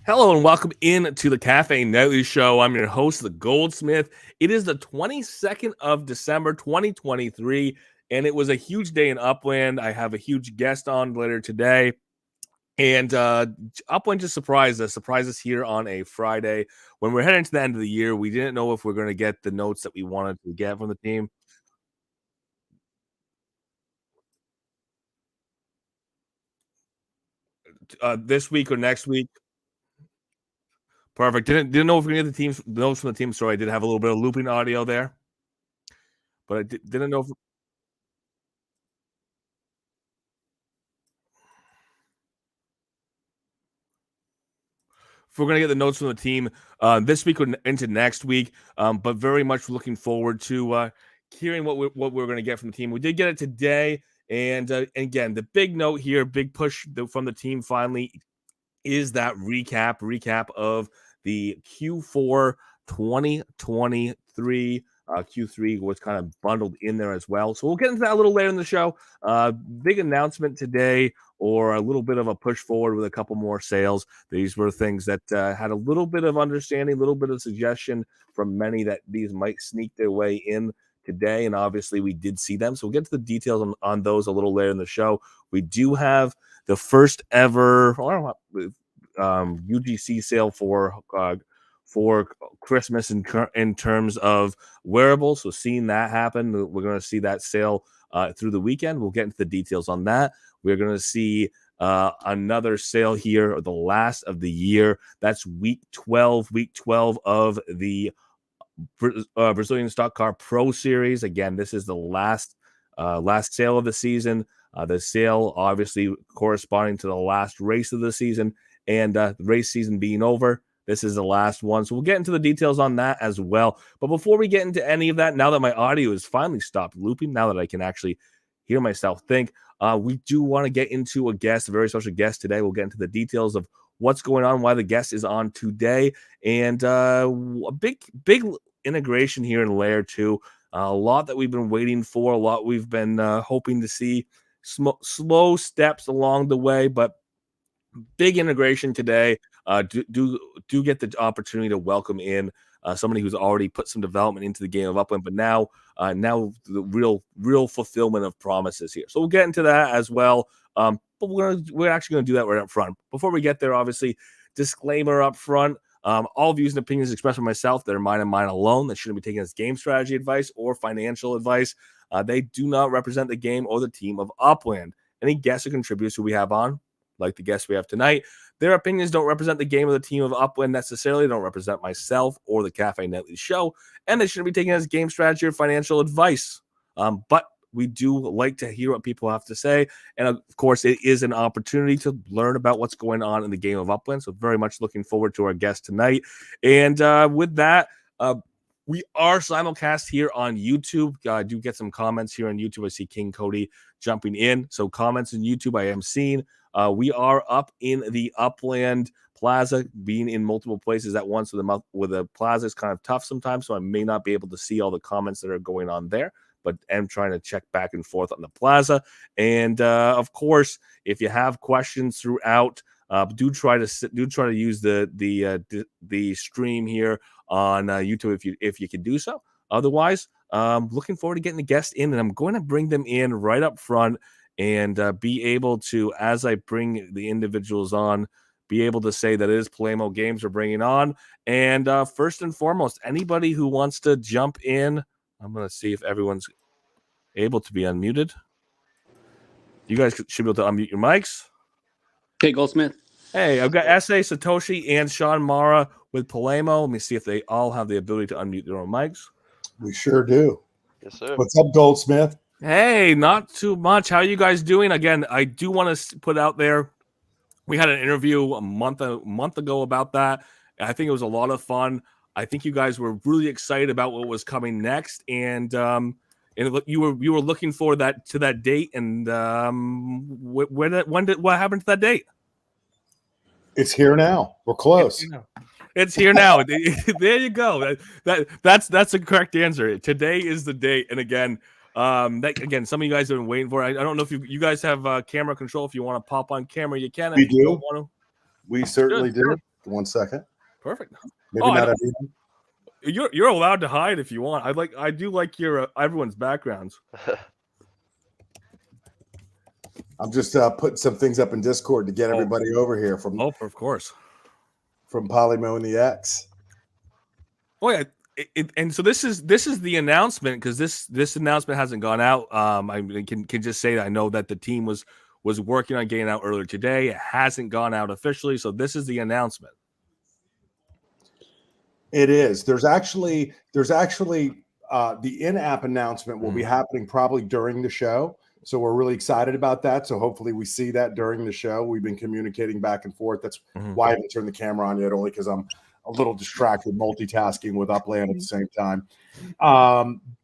Hello and welcome in to the Cafe Nightly Show. I'm your host, the Goldsmith. It is the 22nd of December, 2023, and it was a huge day in Upland. I have a huge guest on later today, and Upland just surprised us here on a Friday. When we're heading to the end of the year, we didn't know if we're going to get the notes that we wanted to get from the team. This week or next week. Perfect. Didn't know if we are going to get the notes from the team, so I did have a little bit of looping audio there, but I didn't know if we're going to get the notes from the team this week or into next week, but very much looking forward to hearing what we're going to get from the team. We did get it today, and again, the big note here, big push from the team finally is that recap of the Q4 2023. Q3 was kind of bundled in there as well. So we'll get into that a little later in the show. Big announcement today, or a little bit of a push forward with a couple more sales. These were things that had a little bit of understanding, a little bit of suggestion from many that these might sneak their way in today. And obviously we did see them. So we'll get to the details on those a little later in the show. We do have the first ever UGC sale for Christmas in terms of wearables. So seeing that happen, we're going to see that sale through the weekend. We'll get into the details on that. We're going to see another sale here, the last of the year. That's week 12 of the Brazilian Stock Car Pro Series. Again, this is the last sale of the season. The sale obviously corresponding to the last race of the season, and the race season being over. This is the last one. So we'll get into the details on that as well. But before we get into any of that, now that my audio has finally stopped looping, now that I can actually hear myself think, we do want to get into a very special guest today. We'll get into the details of what's going on, why the guest is on today, and a big integration here in Layer 2. A lot that we've been waiting for, a lot we've been hoping to see. Slow steps along the way, but big integration today. Do get the opportunity to welcome in somebody who's already put some development into the game of Upland, but now the real fulfillment of promises here. So we'll get into that as well. But we're actually going to do that right up front. Before we get there, obviously, disclaimer up front. All views and opinions expressed by myself, they're mine and mine alone. That shouldn't be taken as game strategy advice or financial advice. They do not represent the game or the team of Upland. Any guests or contributors who we have on, like the guests we have tonight, their opinions don't represent the game of the team of Upland necessarily. They don't represent myself or the Cafe Nightly Show, and they shouldn't be taken as game strategy or financial advice. But we do like to hear what people have to say, and of course, it is an opportunity to learn about what's going on in the game of Upland. So very much looking forward to our guest tonight. And with that, we are simulcast here on YouTube. I do get some comments here on YouTube. I see King Cody jumping in. So comments on YouTube I am seeing. We are up in the Upland Plaza, being in multiple places at once with the plaza is kind of tough sometimes, so I may not be able to see all the comments that are going on there, but I'm trying to check back and forth on the plaza. And of course, if you have questions throughout, do try to use the stream here on YouTube if you can do so. Otherwise, looking forward to getting the guests in, and I'm going to bring them in right up front and be able to, as I bring the individuals on, be able to say that it is Polemo Games we're bringing on. And first and foremost, anybody who wants to jump in, I'm going to see if everyone's able to be unmuted. You guys should be able to unmute your mics. Hey, Goldsmith. Hey, I've got S.A. Satoshi and Sean Mara with Polemo. Let me see if they all have the ability to unmute their own mics. We sure do. Yes, sir. What's up, Goldsmith? Hey, not too much. How are you guys doing? Again, I do want to put out there, we had an interview a month ago about that. I think it was a lot of fun. I think you guys were really excited about what was coming next, and you were looking forward to that date. And what happened to that date? It's here now. We're close. It's here now. There you go. That's the correct answer. Today is the date. And again, some of you guys have been waiting for it. I don't know if you guys have camera control. If you want to pop on camera, you can. We do. You don't want to, we certainly do. 1 second. Perfect. Maybe not everyone. You're allowed to hide if you want. I do like your everyone's backgrounds. I'm just putting some things up in Discord to get everybody over here from of course, from Polemo and the X. Oh yeah, and so this is the announcement, because this announcement hasn't gone out. I can just say that I know that the team was working on getting out earlier today. It hasn't gone out officially, so this is the announcement. It is. There's actually the in-app announcement will be happening probably during the show. So we're really excited about that. So hopefully we see that during the show. We've been communicating back and forth. That's why I haven't turned the camera on yet, only because I'm a little distracted multitasking with Upland at the same time.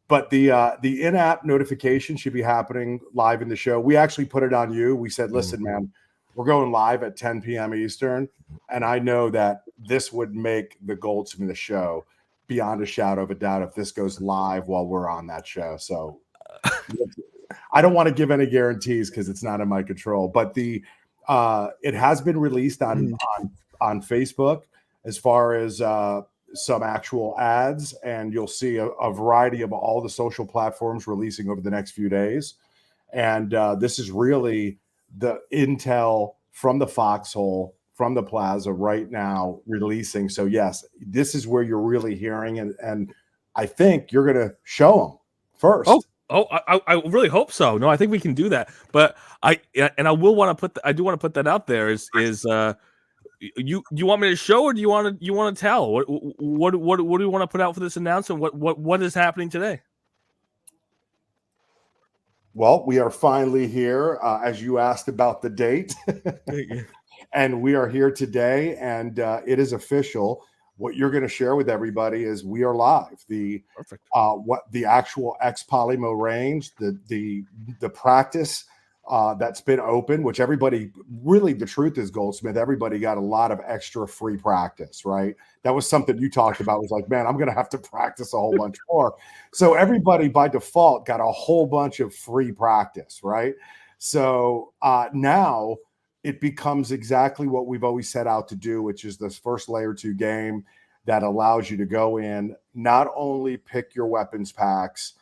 But the in-app notification should be happening live in the show. We actually put it on you. We said, listen, man, we're going live at 10 p.m. Eastern. And I know that this would make the Goldsmith show beyond a shadow of a doubt if this goes live while we're on that show. So I don't want to give any guarantees because it's not in my control, but it has been released on Facebook as far as some actual ads, and you'll see a variety of all the social platforms releasing over the next few days. And this is really the intel from the foxhole, from the plaza right now releasing. So yes, this is where you're really hearing, and I think you're going to show them first. I really hope so. No, I think we can do that. But I will want to I do want to put that out there. You want me to show, or do you want to tell? What do you want to put out for this announcement? What is happening today? Well, we are finally here, as you asked about the date, and we are here today, and it is official. What you're going to share with everybody is we are live. What the actual X Polemo range, the practice that's been open, which everybody really, the truth is, Goldsmith, everybody got a lot of extra free practice, right? That was something you talked about, was like, man, I'm going to have to practice a whole bunch more. So everybody by default got a whole bunch of free practice, right? So now it becomes exactly what we've always set out to do, which is this first layer 2 game that allows you to go in, not only pick your weapons packs,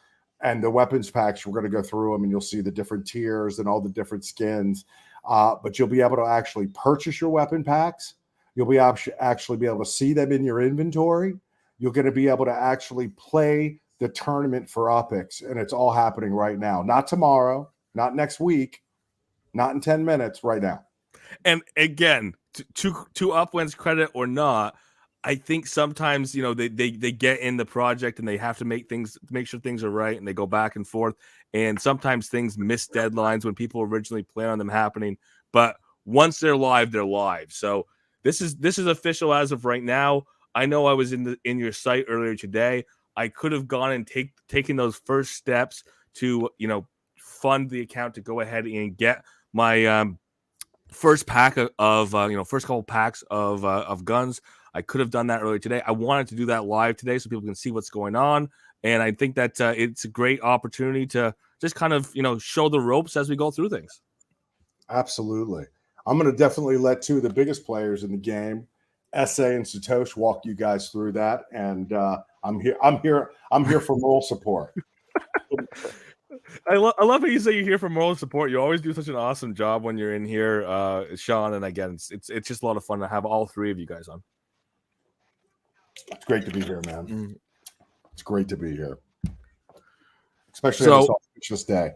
and the weapons packs, we're going to go through them and you'll see the different tiers and all the different skins, but you'll be able to actually purchase your weapon packs. You'll be actually be able to see them in your inventory. You're going to be able to actually play the tournament for Upix, and it's all happening right now. Not tomorrow, not next week, not in 10 minutes, right now. And again, to Upland's credit or not, I think sometimes, they get in the project and they have to make sure things are right, and they go back and forth. And sometimes things miss deadlines when people originally plan on them happening. But once they're live, they're live. So this is official as of right now. I know I was in your site earlier today. I could have gone and taken those first steps to fund the account to go ahead and get my first pack of first couple packs of guns. I could have done that earlier today. I wanted to do that live today so people can see what's going on, and I think that it's a great opportunity to just kind of show the ropes as we go through things. Absolutely. I'm going to definitely let two of the biggest players in the game, Rqce and Satoshi, walk you guys through that, and I'm here for moral support. I love how you say you're here for moral support. You always do such an awesome job when you're in here, Sean. And again, it's just a lot of fun to have all three of you guys on. It's great to be here, man. It's great to be here, especially on this auspicious day.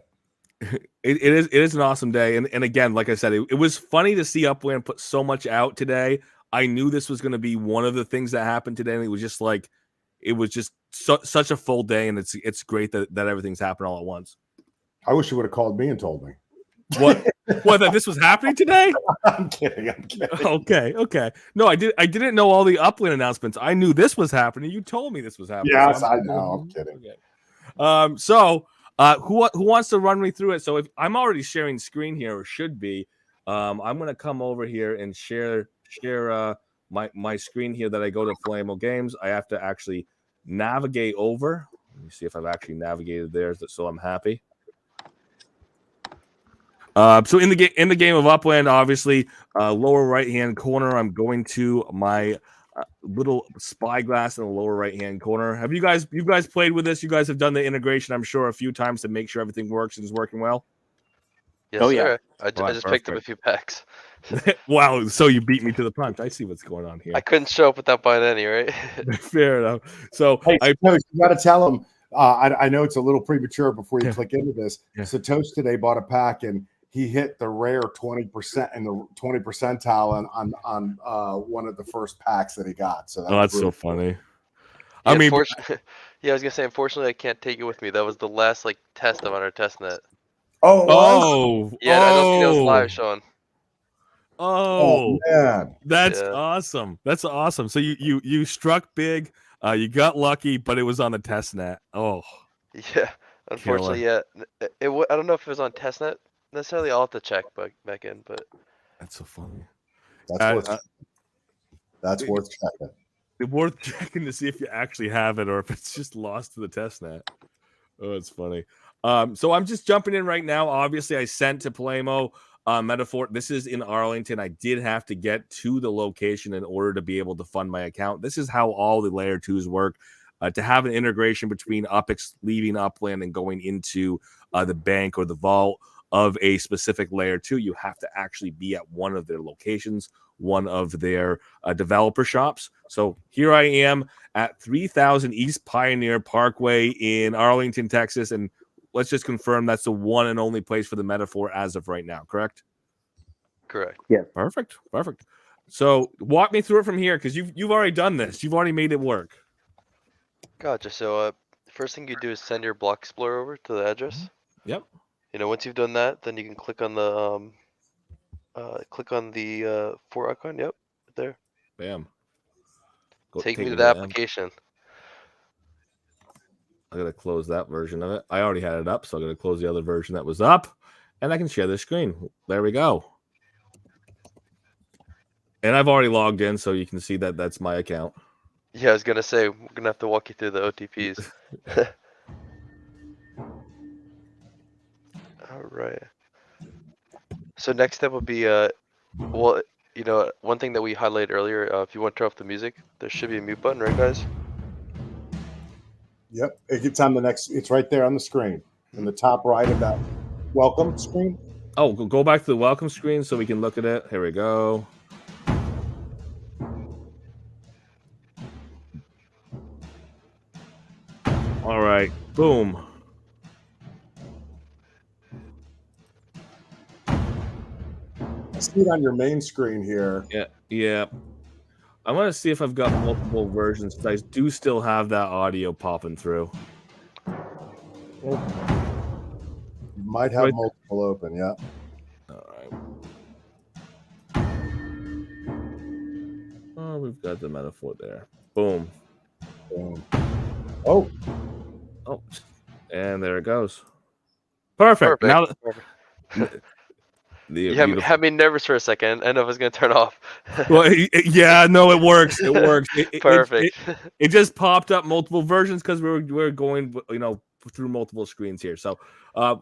It is an awesome day, and again, like I said, it was funny to see Upland put so much out today. I knew this was going to be one of the things that happened today, and it was just such a full day, and it's great that everything's happened all at once. I wish you would have called me and told me. What that this was happening today? I'm kidding. Okay. No, I didn't know all the Upland announcements. I knew this was happening. You told me this was happening. Yes, so I know. I'm kidding. Okay. So who wants to run me through it? So if I'm already sharing screen here, or should be, I'm gonna come over here and share my screen here that I go to Polemo Games. I have to actually navigate over. Let me see if I've actually navigated there, so I'm happy. So in the game of Upland, obviously, lower right hand corner, I'm going to my little spyglass in the lower right hand corner. Have you guys played with this? You guys have done the integration, I'm sure, a few times to make sure everything works and is working well. Yes, Oh, yeah. sir. I Right, just picked up a perfect. few packs. Wow, so you beat me to the punch. I see what's going on here. I couldn't show up without buying any, right? Fair enough. So Hey, I Satosh, you got to tell them. I know it's a little premature before you Yeah. click into this. Yeah. Satosh today bought a pack and he hit the rare 20% and the 20 percentile on one of the first packs that he got. So that's really so funny. Yeah, I mean, yeah, I was gonna say, unfortunately, I can't take it with me. That was the last like test on our test net. Oh, it was? Yeah, I don't think it was live, Sean. Oh man, That's Yeah. awesome. That's awesome. So you struck big. You got lucky, but it was on the test net. Oh, Yeah, unfortunately, yeah. I don't know if it was on testnet necessarily. I'll have to check back in, but that's so funny. that's worth checking. It's worth checking to see if you actually have it or if it's just lost to the test net. Oh, it's funny. So I'm just jumping in right now. Obviously, I sent to Polemo Metaphor. This is in Arlington. I did have to get to the location in order to be able to fund my account. This is how all the layer 2s work. To have an integration between UPX leaving Upland and going into the bank or the vault of a specific layer 2, you have to actually be at one of their locations, one of their developer shops. So here I am at 3000 East Pioneer Parkway in Arlington, Texas. And let's just confirm that's the one and only place for the Metaphor as of right now, correct? correct. Yeah. Perfect. So walk me through it from here, because you've already done this. You've already made it work. Gotcha. So first thing you do is send your block explorer over to the address. Yep. Once you've done that, then you can click on the for icon. Yep, right there. Bam. Take me to the application. I'm going to close that version of it. I already had it up, so I'm going to close the other version that was up, and I can share the screen. There we go. And I've already logged in, so you can see that that's my account. Yeah, I was gonna say we're gonna have to walk you through the OTPs. All right. So next step would be well, one thing that we highlighted earlier. If you want to turn off the music, there should be a mute button, right, guys? Yep, it's on the next. It's right there on the screen in the top right of that welcome screen. Oh, go back to the welcome screen so we can look at it. Here we go. All right, boom. I see it on your main screen here. Yeah. I want to see if I've got multiple versions. I do still have that audio popping through. You might have multiple open, yeah. All right. Oh, we've got the Metaphor there. Boom. Oh, and there it goes. Perfect. Now, you had me nervous for a second. I know if I was gonna turn off. Well, yeah, no, it works. It works. Perfect. It just popped up multiple versions because we're going, through multiple screens here. So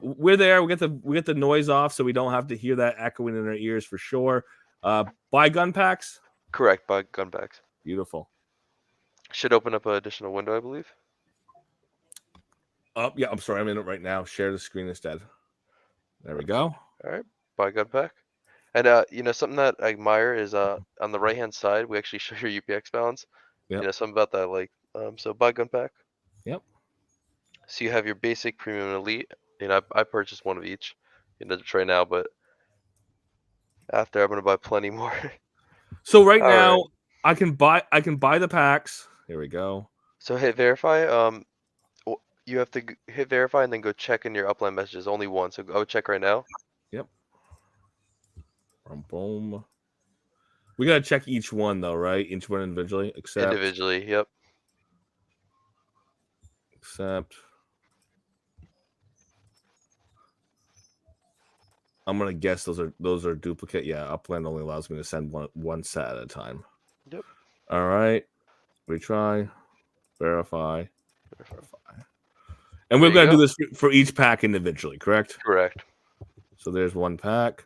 we're there. We get the noise off, so we don't have to hear that echoing in our ears for sure. Buy gun packs. Correct. Buy gun packs. Beautiful. Should open up an additional window, I believe. Oh yeah, I'm sorry. I'm in it right now. Share the screen instead. There we go. All right. Buy gun pack. And something that I admire is on the right hand side we actually show your UPX balance. Yep. Something about that, like so buy gun pack. Yep. So you have your basic, premium, and elite. I purchased one of each. To try now, but after I'm gonna buy plenty more. So right now I can buy the packs. Here we go. So hit verify. You have to hit verify and then go check in your Upland messages. Only one. So go check right now. Yep. Boom. We gotta check each one though, right? Each one individually. Individually. Yep. Accept. I'm gonna guess those are duplicate. Yeah, Upland only allows me to send one set at a time. Yep. All right. Retry. Verify. And we're gonna do this for each pack individually, correct? Correct. So there's one pack,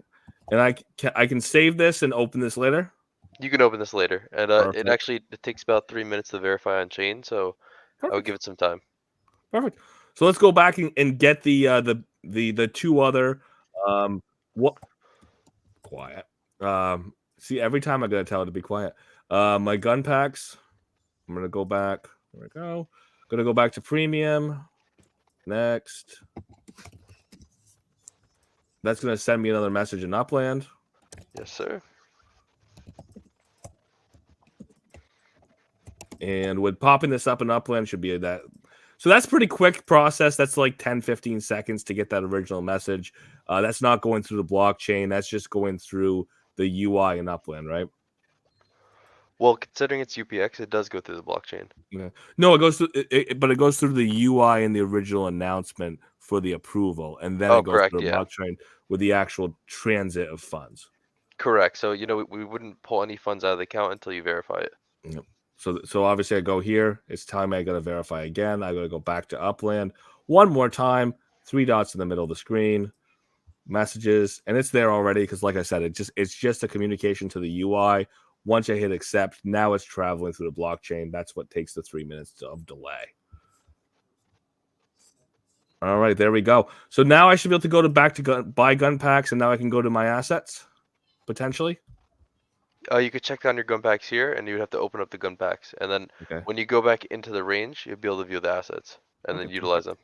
and I can save this and open this later. You can open this later, and Perfect. it takes about 3 minutes to verify on chain, so I would Perfect. give it some time. Perfect. So let's go back and get the two other what quiet. See, every time I gotta tell it to be quiet. My gun packs. I'm gonna go back. There we go. Gonna go back to premium. Next. That's gonna send me another message in Upland. Yes, sir. And with popping this up in Upland should be that. So that's pretty quick process. That's like 10, 15 seconds to get that original message. That's not going through the blockchain. That's just going through the UI in Upland, right? Well, considering it's UPX, it does go through the blockchain. Yeah. No, it goes through, but it goes through the UI and the original announcement for the approval, and then it goes correct, through the yeah. blockchain with the actual transit of funds. Correct. So we wouldn't pull any funds out of the account until you verify it. Yep. So obviously I go here. It's telling me I got to verify again. I got to go back to Upland one more time. 3 dots in the middle of the screen, messages, and it's there already because, like I said, it's just a communication to the UI. Once I hit accept, now it's traveling through the blockchain. That's what takes the 3 minutes of delay. All right, there we go. So now I should be able to go back to buy gun packs, and now I can go to my assets potentially. You could check down your gun packs here, and you would have to open up the gun packs, and then when you go back into the range, you'll be able to view the assets and then utilize them.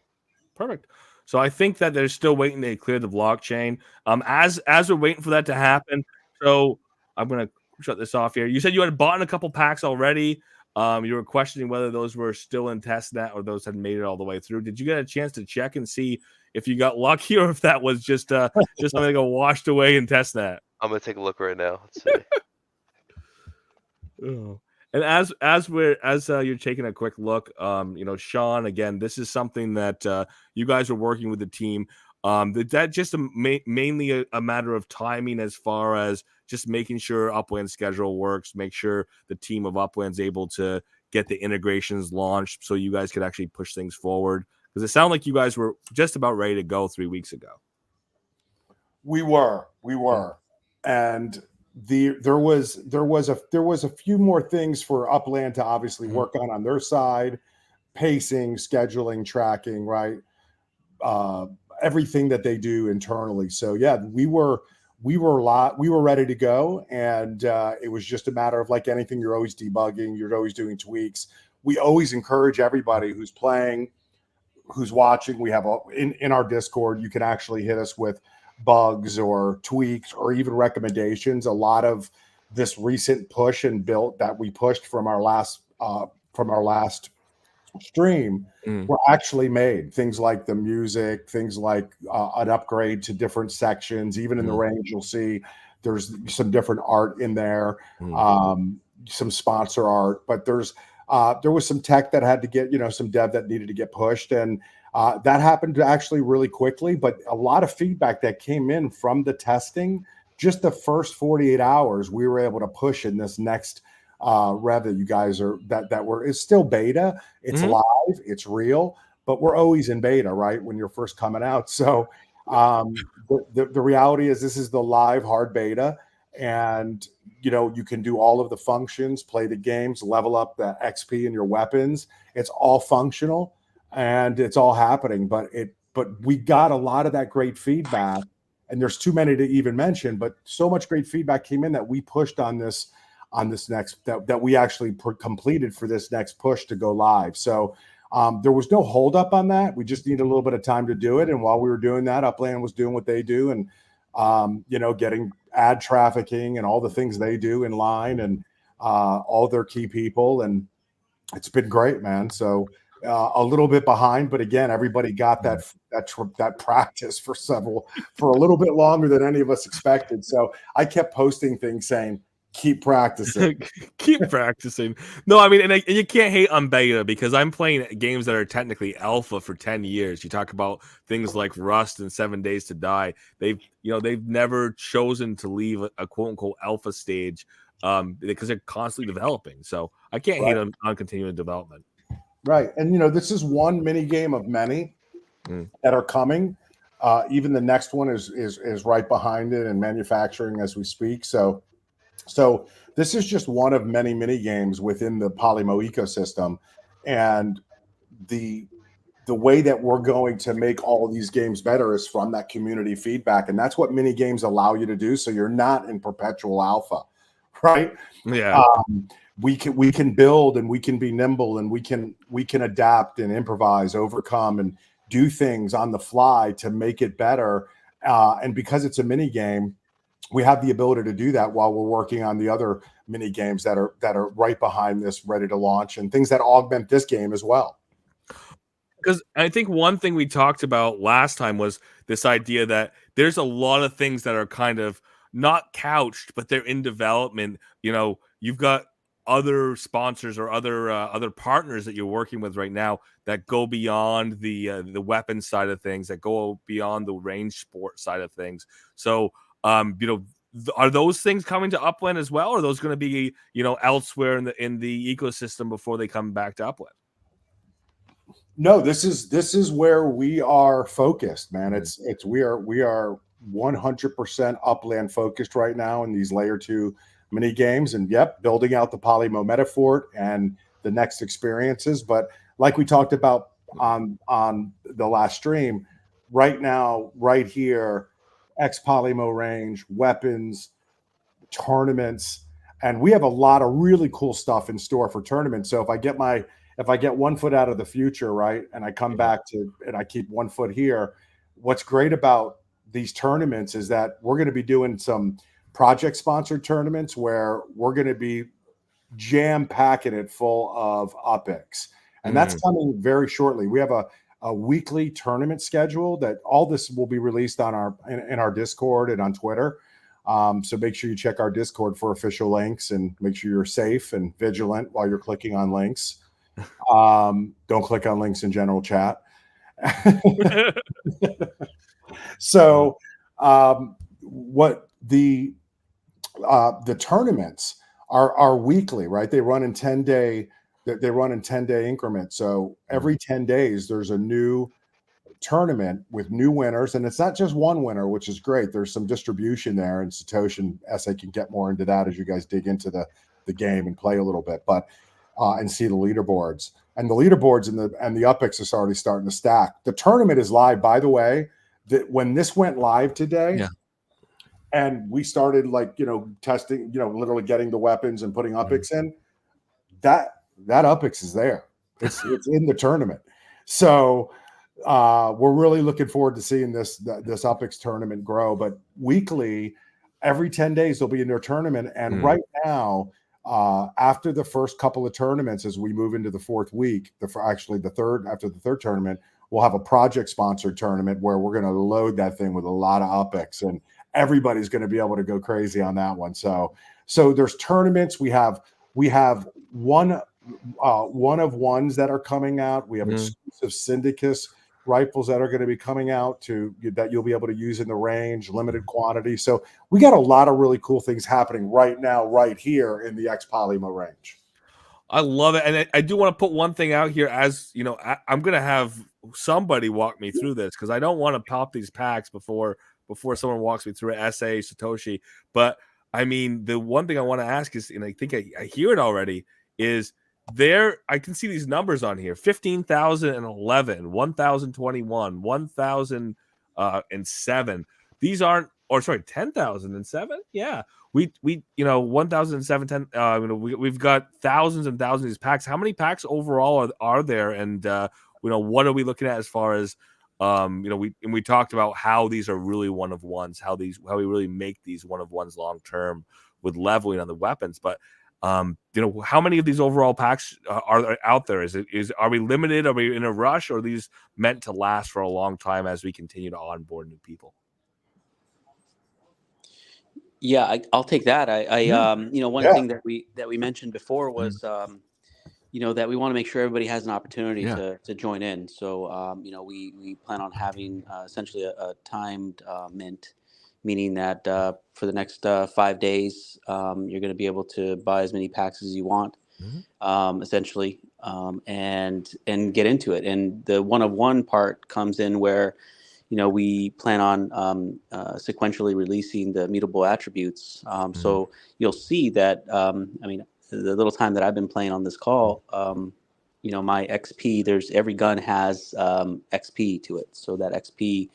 Perfect. So I think that they're still waiting to clear the blockchain. As we're waiting for that to happen, so I'm gonna shut this off here. You said you had bought a couple packs already. You were questioning whether those were still in testnet or those had made it all the way through. Did you get a chance to check and see if you got lucky or if that was just something that got washed away in testnet? I'm gonna take a look right now. Let's see. Oh. And as you're taking a quick look, Sean, again, this is something that you guys are working with the team. That just mainly a matter of timing as far as just making sure Upland's schedule works, make sure the team of Upland's able to get the integrations launched so you guys could actually push things forward. Because it sounded like you guys were just about ready to go 3 weeks ago. We were, and there was a few more things for Upland to obviously work on their side, pacing, scheduling, tracking, right? Everything that they do internally. So yeah, we were ready to go, and it was just a matter of, like anything, you're always debugging, you're always doing tweaks. We always encourage everybody who's playing, who's watching. We have in our Discord, you can actually hit us with bugs or tweaks or even recommendations. A lot of this recent push and build that we pushed from our last stream were actually made. Things like the music, things like an upgrade to different sections. Even in the range, you'll see there's some different art in there, some sponsor art, but there was some tech that had to get, some dev that needed to get pushed, and that happened actually really quickly. But a lot of feedback that came in from the testing, just the first 48 hours, we were able to push in this next rev that you guys are it's still beta. It's live, it's real, but we're always in beta, right? When you're first coming out. So the reality is this is the live hard beta, and you can do all of the functions, play the games, level up the XP in your weapons. It's all functional and it's all happening, but we got a lot of that great feedback, and there's too many to even mention, but so much great feedback came in that we pushed on this next that we actually completed for this next push to go live. So there was no holdup on that. We just needed a little bit of time to do it. And while we were doing that, Upland was doing what they do, and getting ad trafficking and all the things they do in line, and all their key people. And it's been great, man. So a little bit behind, but again, everybody got that practice for a little bit longer than any of us expected. So I kept posting things saying, keep practicing. Keep practicing. No, I mean, and you can't hate on beta, because I'm playing games that are technically alpha for 10 years. You talk about things like Rust and 7 Days to Die. They've never chosen to leave a quote unquote alpha stage because they're constantly developing. So I can't hate on continuing development. Right. And this is one mini game of many that are coming. Even the next one is right behind it and manufacturing as we speak. So this is just one of many mini games within the Polemo ecosystem, and the way that we're going to make all of these games better is from that community feedback, and that's what mini games allow you to do. So you're not in perpetual alpha, right? Yeah. We can build, and we can be nimble, and we can adapt and improvise, overcome, and do things on the fly to make it better. And because it's a mini game, we have the ability to do that while we're working on the other mini games that are right behind this, ready to launch, and things that augment this game as well. Because I think one thing we talked about last time was this idea that there's a lot of things that are kind of not couched, but they're in development. You know, you've got other sponsors or other partners that you're working with right now that go beyond the weapons side of things, that go beyond the range sport side of things. So, you know, are those things coming to Upland as well? Or are those going to be, you know, elsewhere in the ecosystem before they come back to Upland? No, this is where we are focused, man. We are 100% Upland focused right now in these layer 2 mini games, and yep, building out the Polemo Metafort and the next experiences. But like we talked about on the last stream, right now, right here, Polemo range, weapons, tournaments, and we have a lot of really cool stuff in store for tournaments. So if I get 1 foot out of the future, right, and I come back to, and I keep 1 foot here, what's great about these tournaments is that we're going to be doing some project sponsored tournaments where we're going to be jam packing it full of UPICs, and that's coming very shortly. We have a weekly tournament schedule that all this will be released on in our Discord and on Twitter. So make sure you check our Discord for official links, and make sure you're safe and vigilant while you're clicking on links. Don't click on links in general chat. So what the tournaments are weekly, right? They run in 10-day increments. So every 10 days there's a new tournament with new winners, and it's not just one winner, which is great. There's some distribution there, and Satoshi and SA can get more into that as you guys dig into the game and play a little bit, but and see the leaderboards. And the leaderboards and the UPICs is already starting to stack. The tournament is live, by the way. When this went live today, and we started, like, you know, testing, you know, literally getting the weapons and putting UPICs in, that UPICs is there. It's in the tournament. So we're really looking forward to seeing this UPICs tournament grow. But weekly, every 10 days they'll be in their tournament. And right now, after the first couple of tournaments, as we move into the 4th week, after the third tournament, we'll have a project sponsored tournament where we're going to load that thing with a lot of UPICs, and everybody's going to be able to go crazy on that one. So there's tournaments. We have one of ones that are coming out. We have exclusive Syndicus rifles that are going to be coming out that you'll be able to use in the range, limited quantity. So we got a lot of really cool things happening right now, right here in the Polemo range. I love it. And I do want to put one thing out here, as you know, I'm going to have somebody walk me through this, because I don't want to pop these packs before someone walks me through it, SA, Satoshi. But I mean, the one thing I want to ask is, and I think I hear it already, is I can see these numbers on here: 15,011, 1,021, 1,007. These aren't, or sorry, 10,007. Yeah, we 1,007, 10. We've got thousands and thousands of these packs. How many packs overall are there? And what are we looking at as far as we talked about how these are really one of ones, how we really make these one of ones long term with leveling on the weapons, but. How many of these overall packs are out there? Are we limited? Are we in a rush? Or are these meant to last for a long time as we continue to onboard new people? Yeah, I'll take that. One thing that we mentioned before was, that we want to make sure everybody has an opportunity to join in. So, we plan on having essentially a timed mint, meaning that for the next 5 days, you're going to be able to buy as many packs as you want, essentially, and get into it. And the one-of-one part comes in where, we plan on sequentially releasing the mutable attributes. So you'll see that, I mean, the little time that I've been playing on this call, my XP, every gun has XP to it. So that XP,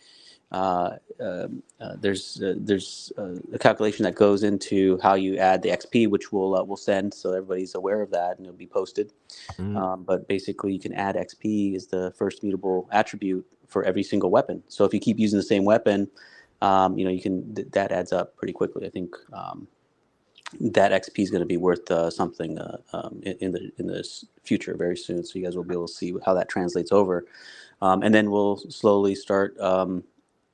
there's a calculation that goes into how you add the XP, which we'll send, so everybody's aware of that, and it'll be posted. But basically, you can add XP as the first mutable attribute for every single weapon. So if you keep using the same weapon, you can that adds up pretty quickly. I think that XP is going to be worth something in the future very soon. So you guys will be able to see how that translates over, and then we'll slowly start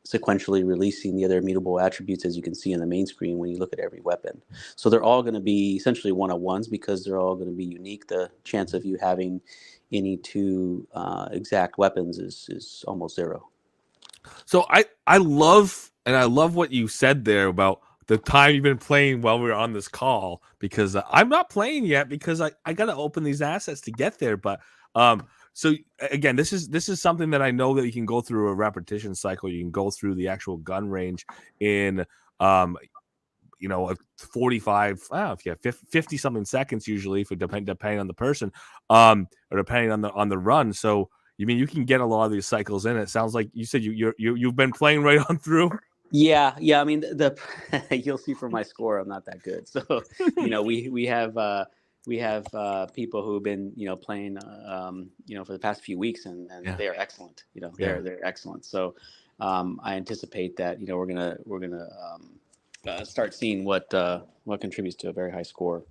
sequentially releasing the other mutable attributes, as you can see in the main screen when you look at every weapon. So they're all going to be essentially one-on-ones because they're all going to be unique. The chance of you having any two exact weapons is almost zero. So I love what you said there about the time you've been playing while we were on this call, because I'm not playing yet because I got to open these assets to get there. But so again, this is something that I know that you can go through a repetition cycle. You can go through the actual gun range in 45, 50 something seconds usually, for depending on the person, or depending on the run. So you mean you can get a lot of these cycles in? It sounds like you said you've been playing right on through. Yeah. I mean, you'll see from my score, I'm not that good. So we have people who've been playing for the past few weeks, and they are excellent. They're excellent. So I anticipate that we're gonna start seeing what contributes to a very high score.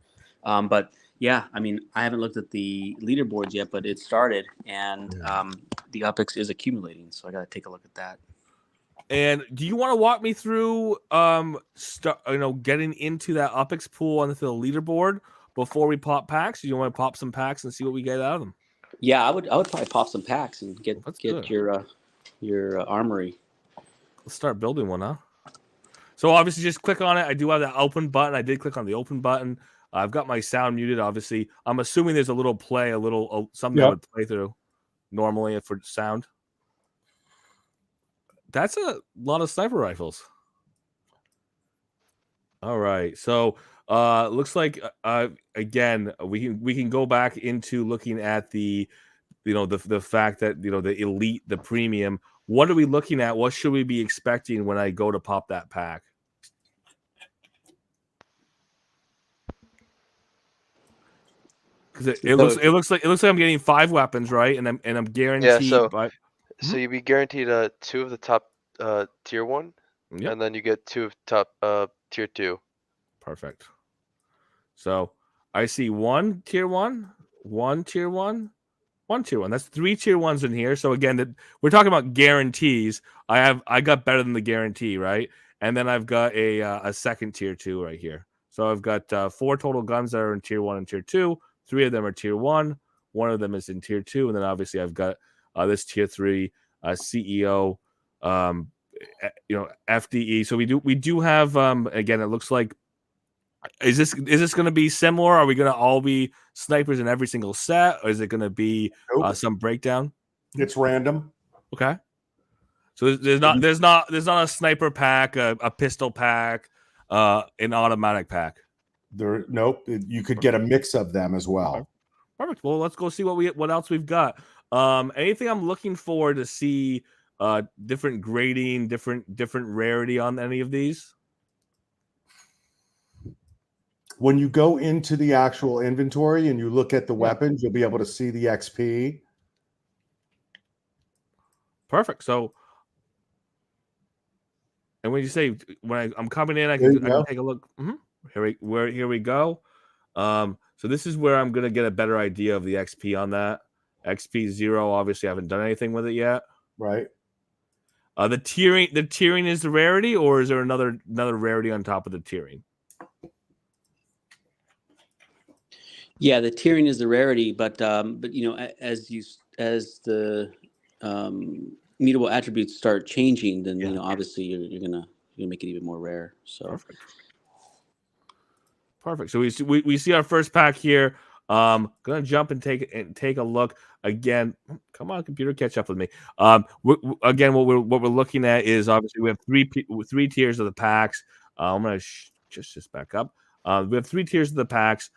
But yeah, I mean, I haven't looked at the leaderboards yet, but it started, and the UPX is accumulating. So I got to take a look at that. And do you want to walk me through getting into that UPX pool on the leaderboard before we pop packs? Do you want to pop some packs and see what we get out of them? Yeah, I would probably pop some packs and get your armory. Let's start building one, huh? So obviously just click on it. I do have that open button. I did click on the open button. I've got my sound muted, obviously. I'm assuming there's a little play, something that would play through normally for sound. That's a lot of sniper rifles. All right. So looks like again we can go back into looking at the fact that the elite, the premium. What are we looking at? What should we be expecting when I go to pop that pack? Because it looks like I'm getting 5 weapons, right? And I'm guaranteed. Yeah. So you'd be guaranteed 2 of the top tier 1, and then you get 2 of top tier 2. Perfect. So I see 1 tier 1, 1 tier 1, 1 tier 1. That's 3 tier 1s in here. So again, we're talking about guarantees. I got better than the guarantee, right? And then I've got a second tier 2 right here. So I've got 4 total guns that are in tier 1 and tier 2. 3 of them are tier 1. 1 of them is in tier 2, and then obviously I've got this tier 3 CEO, FDE. So we do have again. It looks like is this going to be similar? Are we going to all be snipers in every single set, or is it going to be some breakdown? It's random. Okay. So there's not a sniper pack, a pistol pack, an automatic pack. Nope. You could get a mix of them as well. Okay. Perfect. Well, let's go see what else we've got. Anything I'm looking for to see different grading, different rarity on any of these? When you go into the actual inventory and you look at the weapons, you'll be able to see the XP. Perfect. So, and when you say I'm coming in, I can take a look. Here we go. So this is where I'm gonna get a better idea of the XP on that. XP 0. Obviously, I haven't done anything with it yet. Right. The tiering is the rarity, or is there another rarity on top of the tiering? Yeah, the tiering is the rarity, but as the mutable attributes start changing, then obviously you're gonna make it even more rare. So perfect. So we see our first pack here. Gonna jump and take a look again. Come on, computer, catch up with me. Again, what we're looking at is obviously we have three tiers of the packs. I'm gonna just back up. We have 3 tiers of the packs.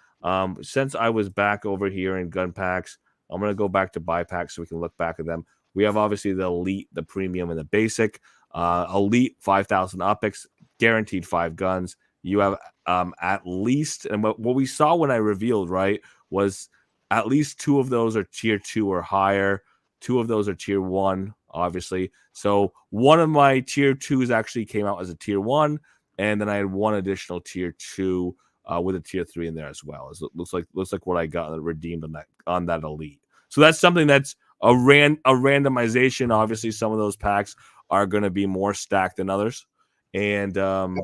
Since I was back over here in gun packs, I'm gonna go back to buy packs so we can look back at them. We have obviously the elite, the premium, and the basic. Elite 5,000 optics, guaranteed 5 guns. You have at least, and what we saw when I revealed, right, was at least 2 of those are tier 2 or higher. 2 of those are tier 1, obviously. So one of my tier 2s actually came out as a tier 1, and then I had 1 additional tier 2 with a tier 3 in there as well. It looks like what I got redeemed on that elite. So that's something that's a randomization. Obviously, some of those packs are going to be more stacked than others. And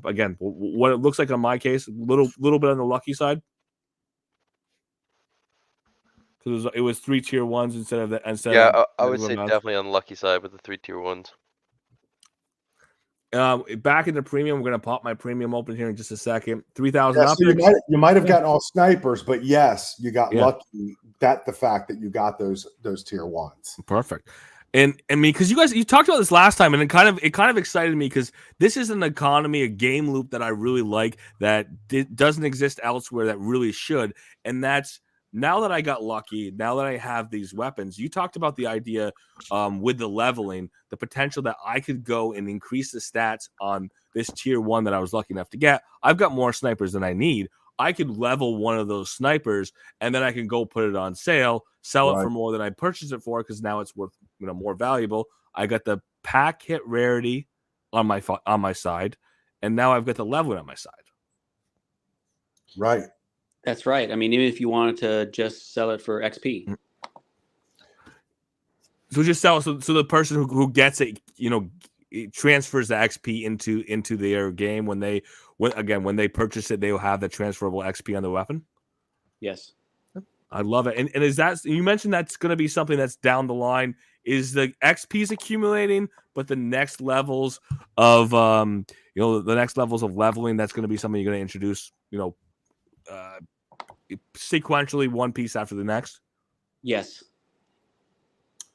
again, what it looks like on my case, a little bit on the lucky side. Because it was 3 tier 1s instead of I would say definitely on the lucky side with the 3 tier 1s. Back in the premium, we're gonna pop my premium open here in just a second. 3,000 so you might have gotten all snipers, but yes, you got lucky. That the fact that you got those tier 1s. Perfect. And I mean, because you talked about this last time, and it kind of excited me because this is an economy, a game loop that I really like that doesn't exist elsewhere that really should, and that's now that I got lucky, now that I have these weapons. You talked about the idea with the leveling, the potential that I could go and increase the stats on this tier 1 that I was lucky enough to get. I've got more snipers than I need. I could level one of those snipers, and then I can go put it on sale, sell it for more than I purchased it for, because now it's worth more valuable. I got the pack hit rarity on my side, and now I've got the leveling on my side. Right. That's right. I mean, even if you wanted to just sell it for XP. So just sell. So the person who gets it, it transfers the XP into their game when they purchase it, they will have the transferable XP on the weapon. Yes. I love it. And is that, you mentioned that's going to be something that's down the line? Is the XP's accumulating, but the next levels of leveling, that's going to be something you're going to introduce, sequentially, one piece after the next? Yes.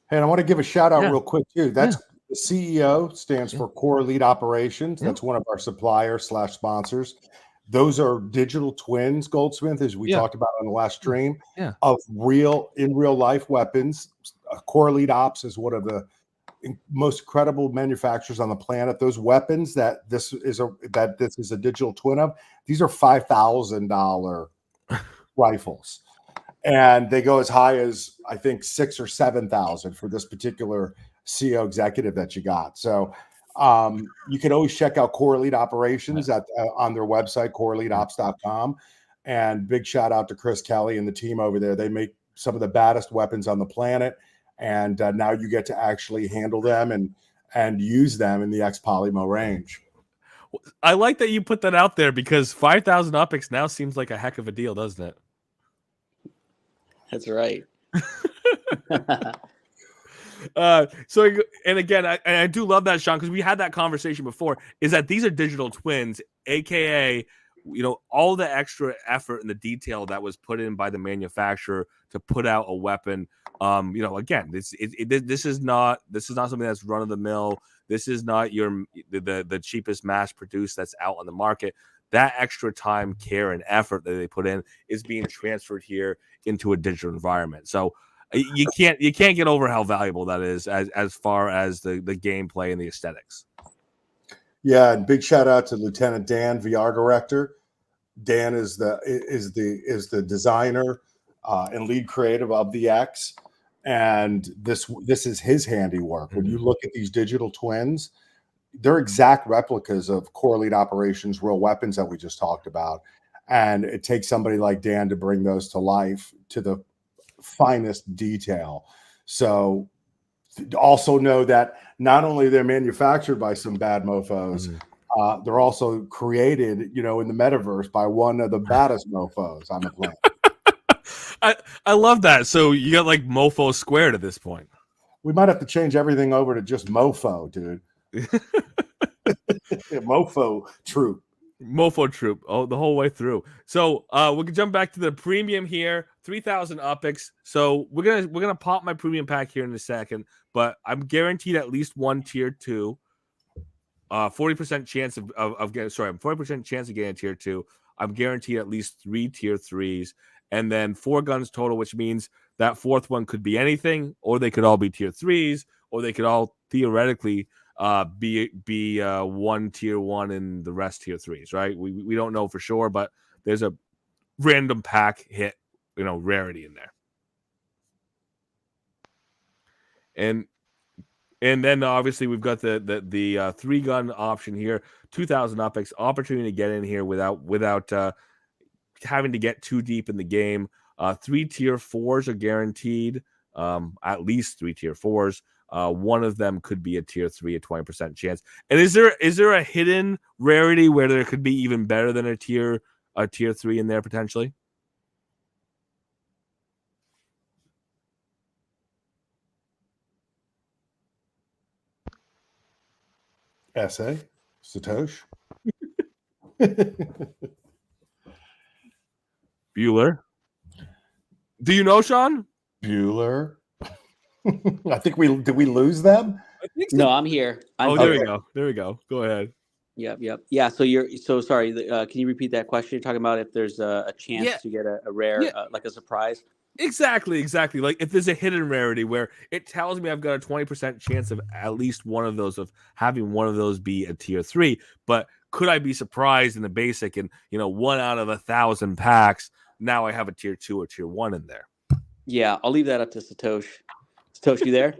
Hey, and I want to give a shout out real quick too. That's the CEO stands for Core Elite Operations. That's one of our suppliers/sponsors. Those are digital twins, Goldsmith, as we talked about on the last stream, of real life weapons. Core Elite Ops is one of the most credible manufacturers on the planet. Those weapons that this is a digital twin of, these are $5,000 rifles, and they go as high as I think 6,000 or 7,000 for this particular CEO executive that you got. So you can always check out Core Elite Operations on their website, coreeliteops.com. And big shout out to Chris Kelly and the team over there. They make some of the baddest weapons on the planet, and now you get to actually handle them and use them in the Polemo range. I like that you put that out there, because 5,000 optics now seems like a heck of a deal, doesn't it? That's right. So, and again, I do love that, Sean, because we had that conversation before, is that these are digital twins, aka, all the extra effort and the detail that was put in by the manufacturer to put out a weapon. Again, this is not something that's run of the mill. This is not the cheapest mass produced that's out on the market. That extra time, care, and effort that they put in is being transferred here into a digital environment. So you can't get over how valuable that is as far as the gameplay and the aesthetics. Yeah, and big shout out to Lieutenant Dan, VR director. Dan is the designer and lead creative of the X, and this is his handiwork. When you look at these digital twins, they're exact replicas of Core Elite Operations real weapons that we just talked about, and it takes somebody like Dan to bring those to life to the finest detail. So also know that not only they're manufactured by some bad mofos, they're also created, in the metaverse by one of the baddest mofos on the planet. I love that. So you got like mofo squared at this point. We might have to change everything over to just mofo, dude. Mofo troop. Mofo Troop. Oh, the whole way through. So we can jump back to the premium here. 3,000 UPX. So we're gonna pop my premium pack here in a second, but I'm guaranteed at least one tier 2. 40% chance of getting. Sorry, I'm 40% chance of getting a tier 2. I'm guaranteed at least 3 tier 3s, and then 4 guns total, which means that 4th one could be anything, or they could all be tier 3s, or they could all theoretically be one tier 1 and the rest tier 3s, right? We don't know for sure, but there's a random pack hit, rarity in there. And then obviously we've got the 3-gun option here, 2,000 UPX, opportunity to get in here without having to get too deep in the game. 3 tier 4s are guaranteed, at least 3 tier 4s. One of them could be a tier 3, a 20% chance. And is there a hidden rarity where there could be even better than a tier 3 in there potentially? Essay, Satosh, Bueller. Do you know, Sean? Bueller. I think did we lose them? I think so. No, I'm here. There we go. There we go. Go ahead. Yep. Yeah. So sorry. Can you repeat that question? You're talking about if there's a chance to get a rare, like a surprise. Exactly. Like if there's a hidden rarity where it tells me I've got a 20% chance of at least one of those, of having one of those be a tier 3, but could I be surprised in the basic and 1 out of 1,000 packs? Now I have a tier 2 or tier 1 in there. Yeah, I'll leave that up to Satosh. Satosh, you there?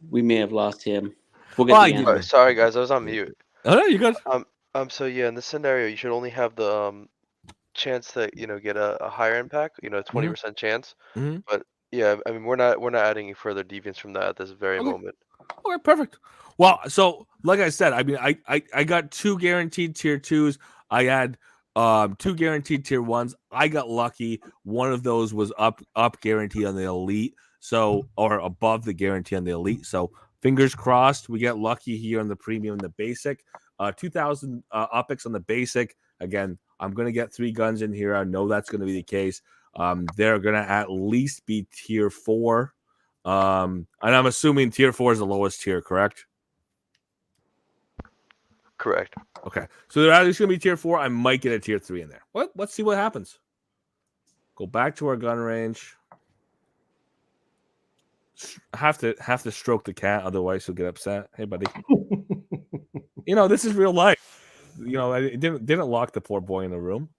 We may have lost him. We'll get the answer. Sorry guys, I was on mute. Oh no, you good. So yeah, in this scenario, you should only have the chance to get a higher impact, 20% chance. Mm-hmm. But yeah, I mean we're not adding any further deviance from that at this very moment. Okay, perfect. Well, so like I said, I mean I got 2 guaranteed tier 2s. I had 2 guaranteed tier 1s. I got lucky. One of those was up guaranteed on the elite, so, or above the guarantee on the elite. So fingers crossed we get lucky here on the premium and the basic. 2,000 UPX on the basic. Again, I'm going to get 3 guns in here. I know that's going to be the case. They're going to at least be tier 4. And I'm assuming tier 4 is the lowest tier, correct? Correct. Okay. So they're at least going to be tier 4. I might get a tier 3 in there. Let's see what happens. Go back to our gun range. Have to stroke the cat, otherwise he'll get upset. Hey, buddy. This is real life. I didn't lock the poor boy in the room.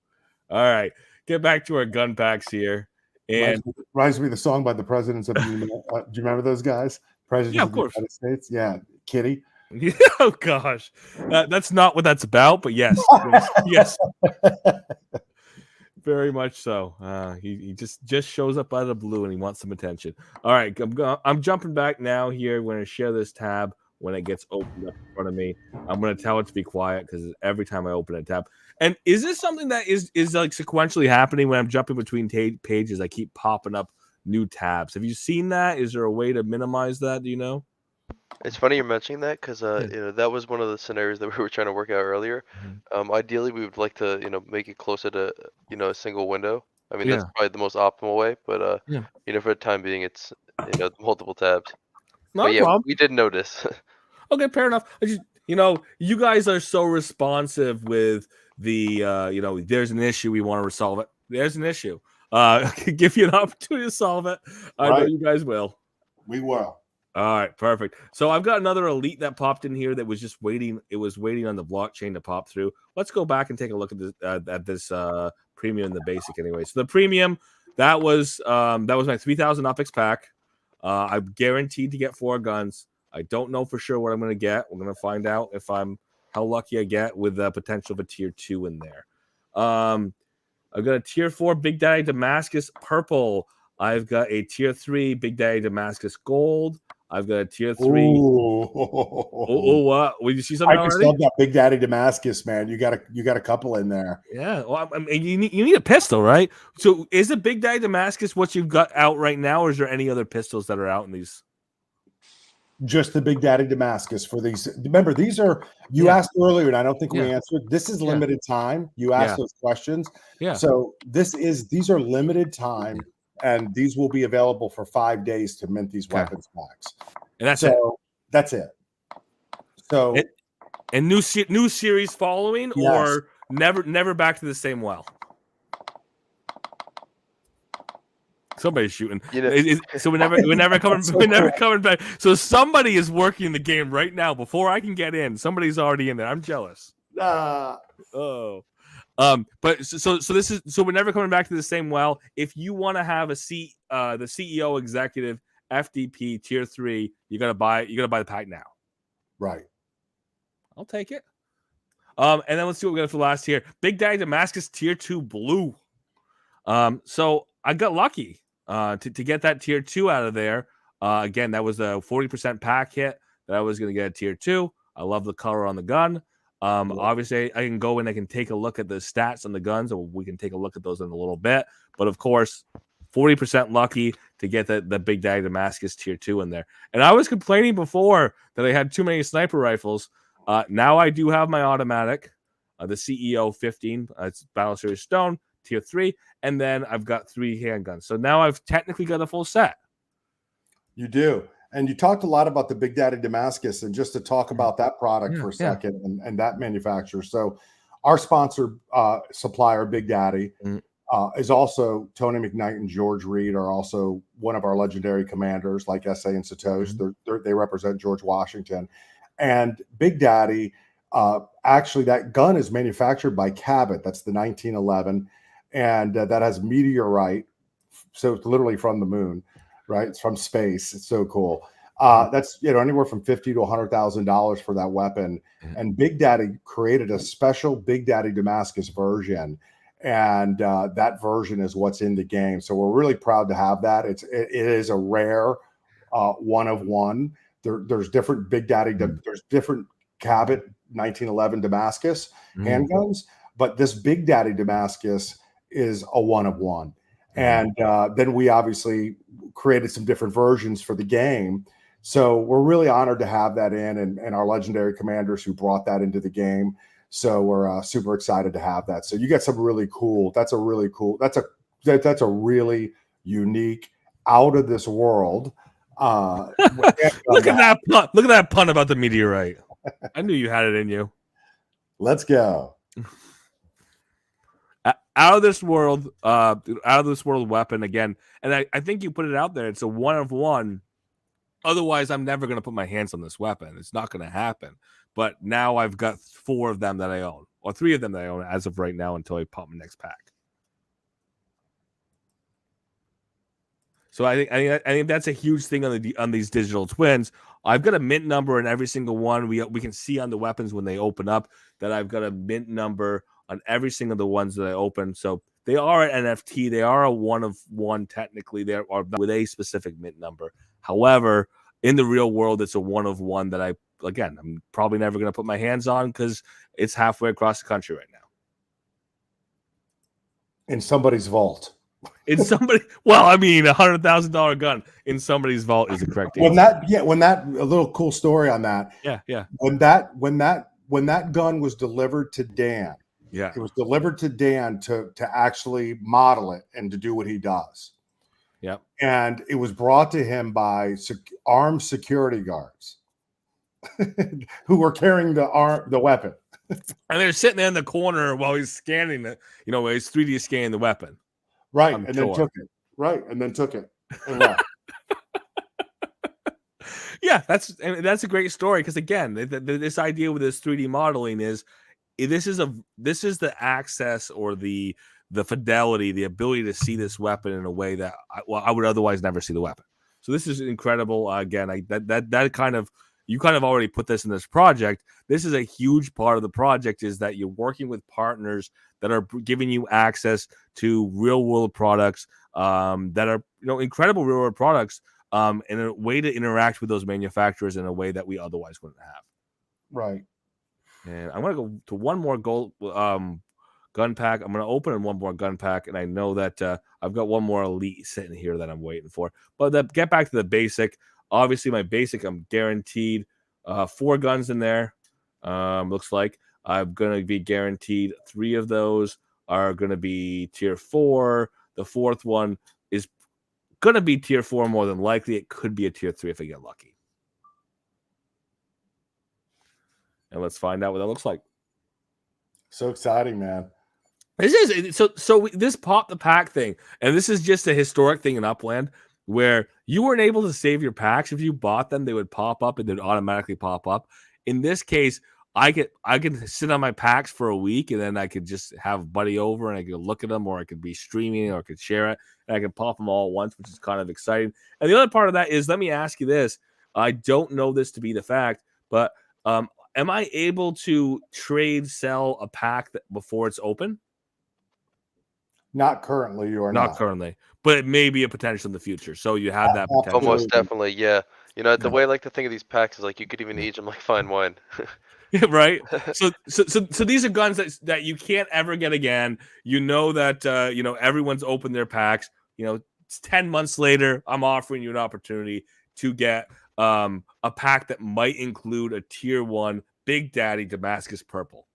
All right, get back to our gun packs here. And reminds me of the song by the Presidents of the do you remember those guys? Presidents of the United States. Yeah, Kitty. Yeah, oh gosh, that's not what that's about. But yes, yes. Very much so. He just shows up out of the blue and he wants some attention. All right, I'm jumping back now here. We're going to share this tab when it gets opened up in front of me. I'm going to tell it to be quiet because every time I open a tab. And is this something that is like sequentially happening when I'm jumping between pages? I keep popping up new tabs. Have you seen that? Is there a way to minimize that? Do you know? It's funny you're mentioning that because that was one of the scenarios that we were trying to work out earlier. Ideally, we would like to make it closer to a single window. I mean that's probably the most optimal way, but for the time being, it's multiple tabs. But yeah, we did notice. Okay, fair enough. I just you guys are so responsive with the there's an issue, we want to resolve it. There's an issue. I can give you an opportunity to solve it. I know you guys will. We will. All right, perfect. So I've got another elite that popped in here that was just waiting. It was waiting on the blockchain to pop through. Let's go back and take a look at this premium and the basic anyway. So the premium, that was my 3,000 UPX pack. I'm guaranteed to get 4 guns. I don't know for sure what I'm going to get. We're going to find out how lucky I get with the potential of a tier 2 in there. I've got a tier 4 Big Daddy Damascus purple. I've got a tier 3 Big Daddy Damascus gold. I've got a tier 3. What? Did you see something I just already? love that Big Daddy Damascus, man. You got a couple in there. Yeah. Well, I mean, you need a pistol, right? So is the Big Daddy Damascus what you've got out right now, or is there any other pistols that are out in these? Just the Big Daddy Damascus for these. Remember, these are, you asked earlier, and I don't think we answered. This is limited time. You asked those questions. Yeah. So these are limited time, and these will be available for 5 days to mint these weapons packs. And that's That's it. So and new series following, or never back to the same well. Somebody's shooting. So we're never coming back. So somebody is working the game right now before I can get in. Somebody's already in there. I'm jealous. Uh, But so this is, so we're never coming back to the same well. If you want to have the CEO executive FDP tier 3, you gotta buy the pack now. Right. I'll take it. And then let's see what we got for last tier. Big Daddy Damascus tier 2 blue. So I got lucky to get that tier 2 out of there. Again, that was a 40% pack hit that I was going to get a tier 2. I love the color on the gun. Obviously, I can go in, I can take a look at the stats on the guns, or we can take a look at those in a little bit. But of course, 40% lucky to get the Big Daddy Damascus tier 2 in there. And I was complaining before that I had too many sniper rifles. Now I do have my automatic, the CEO 15. It's Battle Series Stone, tier 3. And then I've got 3 handguns. So now I've technically got a full set. You do. And you talked a lot about the Big Daddy Damascus, and just to talk about that product for a second and that manufacturer. So our sponsor supplier, Big Daddy, is also Tony McKnight and George Reed are also one of our legendary commanders, like SA and Satosh. They represent George Washington. And Big Daddy, actually, that gun is manufactured by Cabot. That's the 1911. And that has meteorite. So it's literally from the moon, right? It's from space. It's so cool. That's anywhere from $50,000 to $100,000 for that weapon. And Big Daddy created a special Big Daddy Damascus version, and that version is what's in the game. So we're really proud to have that. It is a rare one of one. There's different Big Daddy. There's different Cabot 1911 Damascus handguns, but this Big Daddy Damascus is a one of one. And then we obviously created some different versions for the game. So we're really honored to have that in, and our legendary commanders who brought that into the game. So we're super excited to have that. So you get some really cool. That's a really unique, out of this world. Look at that pun! Look at that pun about the meteorite. I knew you had it in you. Let's go. Out of this world weapon again. And I think you put it out there. It's a one of one. Otherwise, I'm never going to put my hands on this weapon. It's not going to happen. But now I've got 4 of them that I own, or 3 of them that I own as of right now until I pop my next pack. So I think that's a huge thing on these digital twins. I've got a mint number in every single one. We can see on the weapons when they open up that I've got a mint number on every single the ones that I open. So they are an NFT. They are a one of one technically. They are with a specific mint number. However, in the real world, it's a one of one that I'm probably never going to put my hands on because it's halfway across the country right now. In somebody's vault. Well, I mean, $100,000 gun in somebody's vault is the correct answer. A little cool story on that. Yeah. When that gun was delivered to Dan, it was delivered to Dan to actually model it and to do what he does. Yeah. And it was brought to him by armed security guards who were carrying the weapon. And they're sitting there in the corner while he's scanning it, while he's 3D scanning the weapon. Right. And then took it. Right. And then took it. And left. Yeah, that's a great story because again, this idea with this 3D modeling is this is the access or the fidelity, the ability to see this weapon in a way that I would otherwise never see the weapon. So this is incredible. Again, you kind of already put this in this project. This is a huge part of the project is that you're working with partners that are giving you access to real world products that are incredible real world products in a way to interact with those manufacturers in a way that we otherwise wouldn't have. Right. And I'm going to go to one more gold gun pack. I'm going to open in one more gun pack, and I know that I've got one more elite sitting here that I'm waiting for. But get back to the basic. Obviously, my basic, I'm guaranteed 4 guns in there. Looks like I'm going to be guaranteed 3 of those are going to be tier 4. The 4th one is going to be tier 4 more than likely. It could be a tier 3 if I get lucky. And let's find out what that looks like. So exciting, man. This is so this pop the pack thing, and this is just a historic thing in Upland where you weren't able to save your packs. If you bought them, they would pop up and they'd automatically pop up. In this case, I could sit on my packs for a week, and then I could just have a buddy over and I could look at them, or I could be streaming, or I could share it, and I could pop them all at once, which is kind of exciting. And the other part of that is, let me ask you this. I don't know this to be the fact, but am I able to sell a pack before it's open? Not currently, you are not currently, but it may be a potential in the future. So you have that potential. Almost definitely, yeah. You know, the way I like to think of these packs is like you could even age them like fine wine. Right. So these are guns that you can't ever get again. You know that everyone's opened their packs. You know, 10 months later, I'm offering you an opportunity to get a pack that might include a tier 1 Big Daddy Damascus Purple,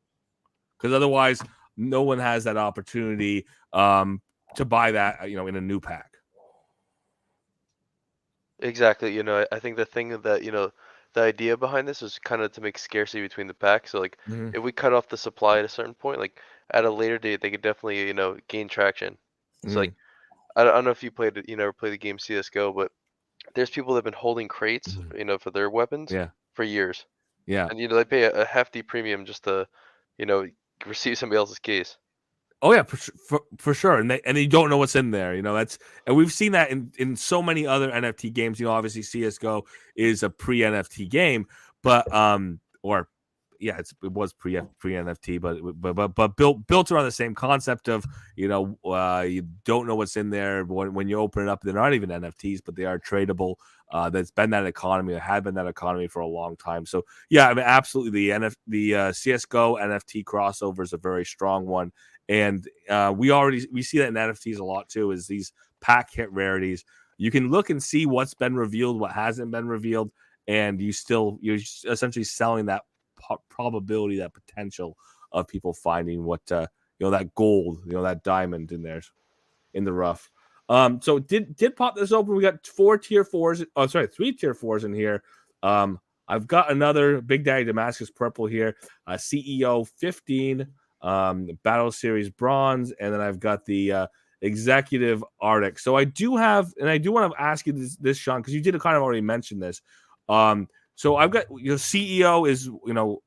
because otherwise no one has that opportunity to buy that, in a new pack. Exactly. You know, I think the thing that, the idea behind this is kind of to make scarcity between the packs. So like if we cut off the supply at a certain point, like at a later date, they could definitely, gain traction. So like, I don't know if you played, or play the game CSGO, but there's people that have been holding crates, for their weapons for years. Yeah. And, they pay a hefty premium just to, receive somebody else's case. Oh yeah, for sure, and they don't know what's in there. And we've seen that in so many other NFT games. Obviously CS:GO is a pre-NFT game, but it was pre-NFT, but built around the same concept of you don't know what's in there when you open it up. They're not even NFTs, but they are tradable. That's been that economy, or had been that economy for a long time. So yeah, I mean, absolutely, the CS:GO NFT crossover is a very strong one. And we see that in NFTs a lot too, is these pack hit rarities. You can look and see what's been revealed, what hasn't been revealed, and you're essentially selling that probability, that potential of people finding what that gold, that diamond in there, in the rough. So did pop this open. We got 3 tier 4s in here. I've got another Big Daddy Damascus Purple here, CEO 15. Battle Series Bronze, and then I've got the Executive Arctic. So I do want to ask you this, Sean, because you did kind of already mention this. So I've got your CEO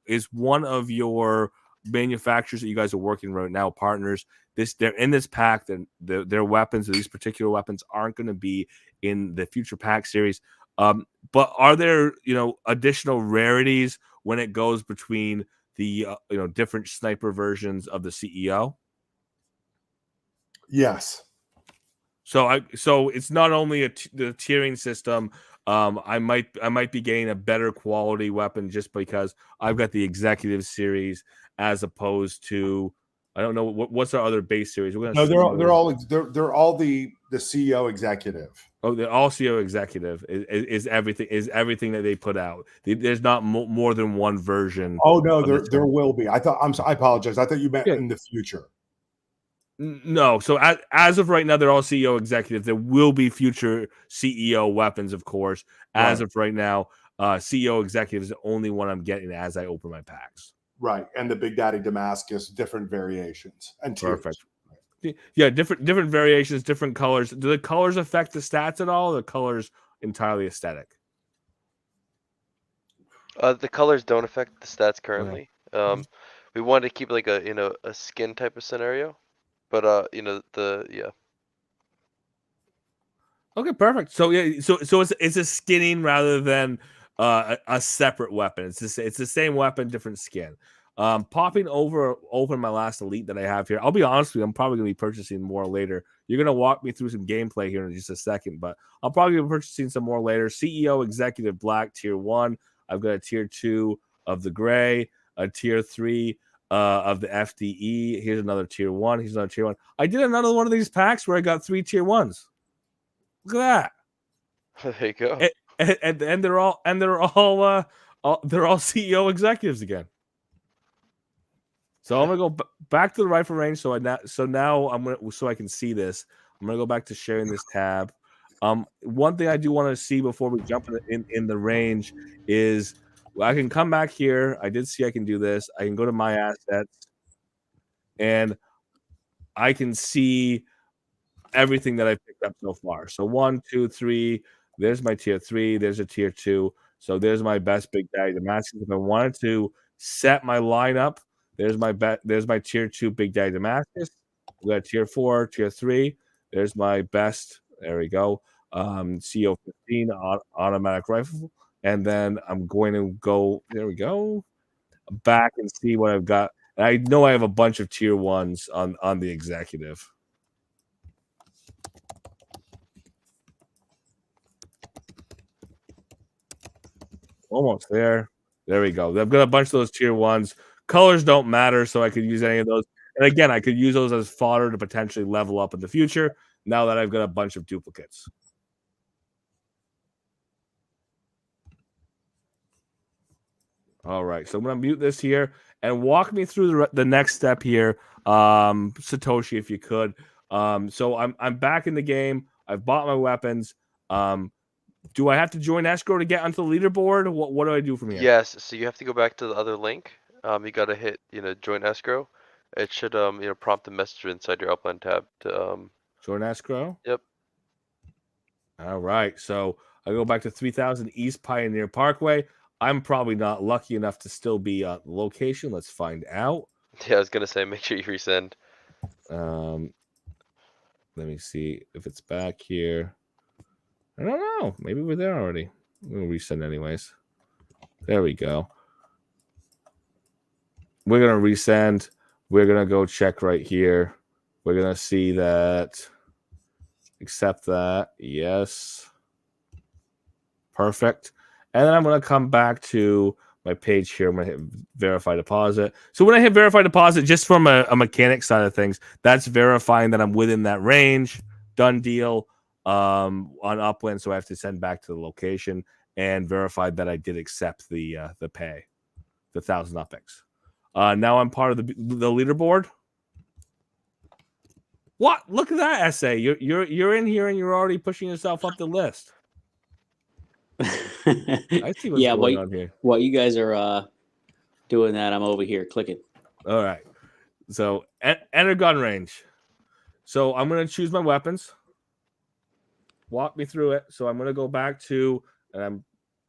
is one of your manufacturers that you guys are working right now, partners. They're in this pack. Their weapons, or these particular weapons, aren't going to be in the future pack series. But are there additional rarities when it goes between the different sniper versions of the CEO? Yes. So it's not only the tiering system. I might be getting a better quality weapon just because I've got the Executive series, as opposed to, I don't know what's our other base series. They're all the CEO Executive. Oh, the all CEO Executive is everything that they put out. There's not more than one version. Oh no, there will be. I apologize. I thought you meant in the future. No, so as of right now, they're all CEO Executives. There will be future CEO weapons, of course. As of right now, CEO Executive is the only one I'm getting as I open my packs. Right, and the Big Daddy Damascus, different variations and tiers. Perfect. Yeah, different variations, different colors. Do the colors affect the stats at all? Or the colors entirely aesthetic? The colors don't affect the stats currently. Okay. We wanted to keep like a skin type of scenario, but yeah. Okay, perfect. So yeah, so it's a skinning rather than a separate weapon. It's the same weapon, different skin. Popping over my last elite that I have here. I'll be honest with you, I'm probably going to be purchasing more later. You're going to walk me through some gameplay here in just a second, but I'll probably be purchasing some more later. CEO Executive Black tier 1. I've got a tier 2 of the gray, a tier 3 of the FDE. Here's another tier 1. Here's another tier 1. I did another one of these packs where I got 3 tier 1s. Look at that. There you go. and they're all CEO executives again. So I'm gonna go back to the rifle range. So now I can see this. I'm gonna go back to sharing this tab. One thing I do want to see before we jump in the range is I can come back here. I did see I can do this. I can go to my assets, and I can see everything that I've picked up so far. So 1, 2, 3. There's my tier 3. There's a tier 2. So there's my best big daddy Damascus. If I wanted to set my lineup, there's my tier 2 big daddy Damascus. We got tier 4, tier 3. There's my best. There we go. CO15 automatic rifle. And then I'm going to go. There we go. Back and see what I've got. And I know I have a bunch of tier 1s on the executive. Almost there. There we go. I've got a bunch of those tier 1s. Colors don't matter, so I could use any of those. And again, I could use those as fodder to potentially level up in the future now that I've got a bunch of duplicates. All right, so I'm going to mute this here and walk me through the next step here, Satoshi, if you could. So I'm back in the game. I've bought my weapons. Do I have to join escrow to get onto the leaderboard? What do I do from here? Yes, so you have to go back to the other link. You got to hit, join escrow. It should, prompt a message inside your Upland tab to join escrow. Yep. All right, so I go back to 3000 East Pioneer Parkway. I'm probably not lucky enough to still be on location. Let's find out. Yeah, I was gonna say make sure you resend. Let me see if it's back here. I don't know. Maybe we're there already. We'll resend anyways. There we go. We're gonna resend. We're gonna go check right here. We're gonna see that. Accept that. Yes. Perfect. And then I'm going to come back to my page here. I'm going to hit verify deposit. So when I hit verify deposit, just from a mechanic side of things, that's verifying that I'm within that range. Done deal on Upland. So I have to send back to the location and verify that I did accept the pay, the 1,000 UPX. Now I'm part of the leaderboard. What? Look at that essay. You're in here and you're already pushing yourself up the list. I see what's going on here. While you guys are doing that, I'm over here clicking. All right. So enter gun range. So I'm going to choose my weapons. Walk me through it. So I'm going to go back to, and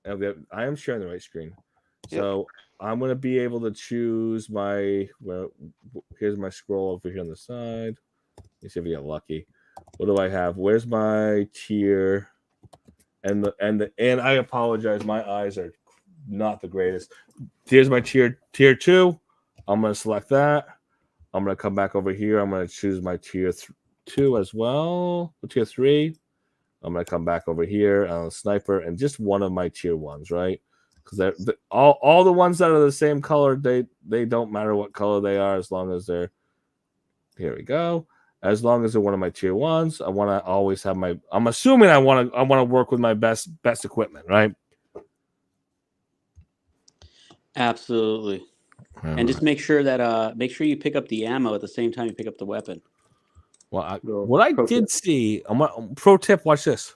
I am sharing the right screen. So I'm going to be able to choose my, here's my scroll over here on the side. Let's see if we get lucky. What do I have? Where's my tier? And I apologize. My eyes are not the greatest. Here's my tier 2. I'm going to select that. I'm going to come back over here. I'm going to choose my tier 2 as well. Tier 3. I'm going to come back over here on sniper and just one of my tier 1s, right? Because all the ones that are the same color, they don't matter what color they are as long as they're. Here we go. As long as they're one of my tier 1s, I want to always have my. I'm assuming I want to work with my best equipment, right? Absolutely. And just make sure that you pick up the ammo at the same time you pick up the weapon. Well, what I did see, pro tip, watch this.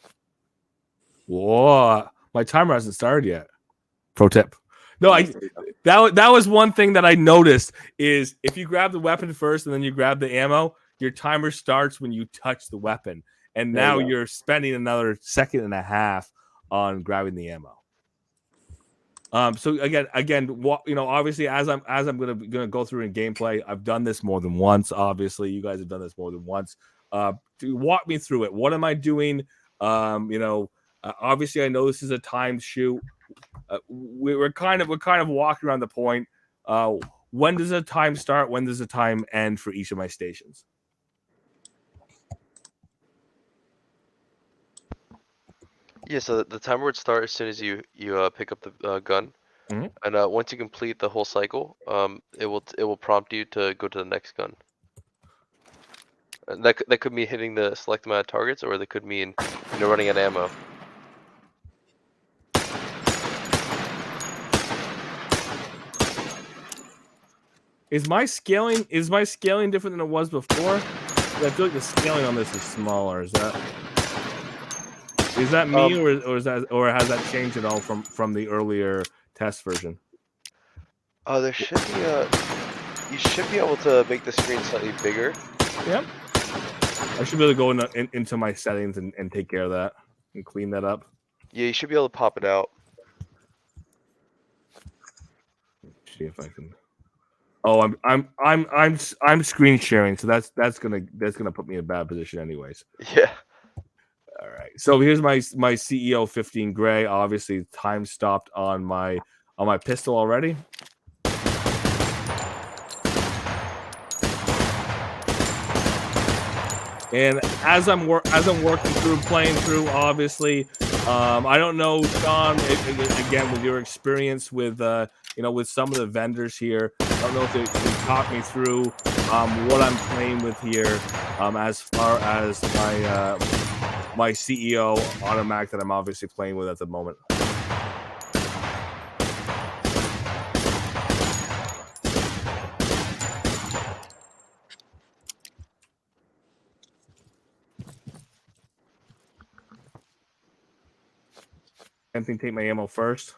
Whoa, my timer hasn't started yet. Pro tip. No, that was one thing that I noticed is if you grab the weapon first and then you grab the ammo, your timer starts when you touch the weapon. And now you're spending another 1.5 seconds on grabbing the ammo. So again, obviously as I'm gonna go through in gameplay, I've done this more than once. Obviously, you guys have done this more than once. Walk me through it. What am I doing? Obviously, I know this is a timed shoot. We're kind of walking around the point. When does the time start? When does the time end for each of my stations? Yeah, so the timer would start as soon as you pick up the gun, and once you complete the whole cycle, it will prompt you to go to the next gun. And that could mean hitting the select amount of targets, or that could mean running out of ammo. Is my scaling different than it was before? I feel like the scaling on this is smaller. Is that me, or has that changed at all from the earlier test version? There should be you should be able to make the screen slightly bigger. Yep. I should be able to go into my settings and take care of that and clean that up. Yeah, you should be able to pop it out. See if I can. Oh, I'm screen sharing, so that's gonna put me in a bad position, anyways. Yeah. All right. So here's my CEO 15 gray. Obviously, time stopped on my pistol already. And as I'm working through, playing through, obviously, I don't know, Sean, again, with your experience with with some of the vendors here, I don't know if they talk me through what I'm playing with here, as far as my CEO automatic that I'm obviously playing with at the moment. Anything, take my ammo first.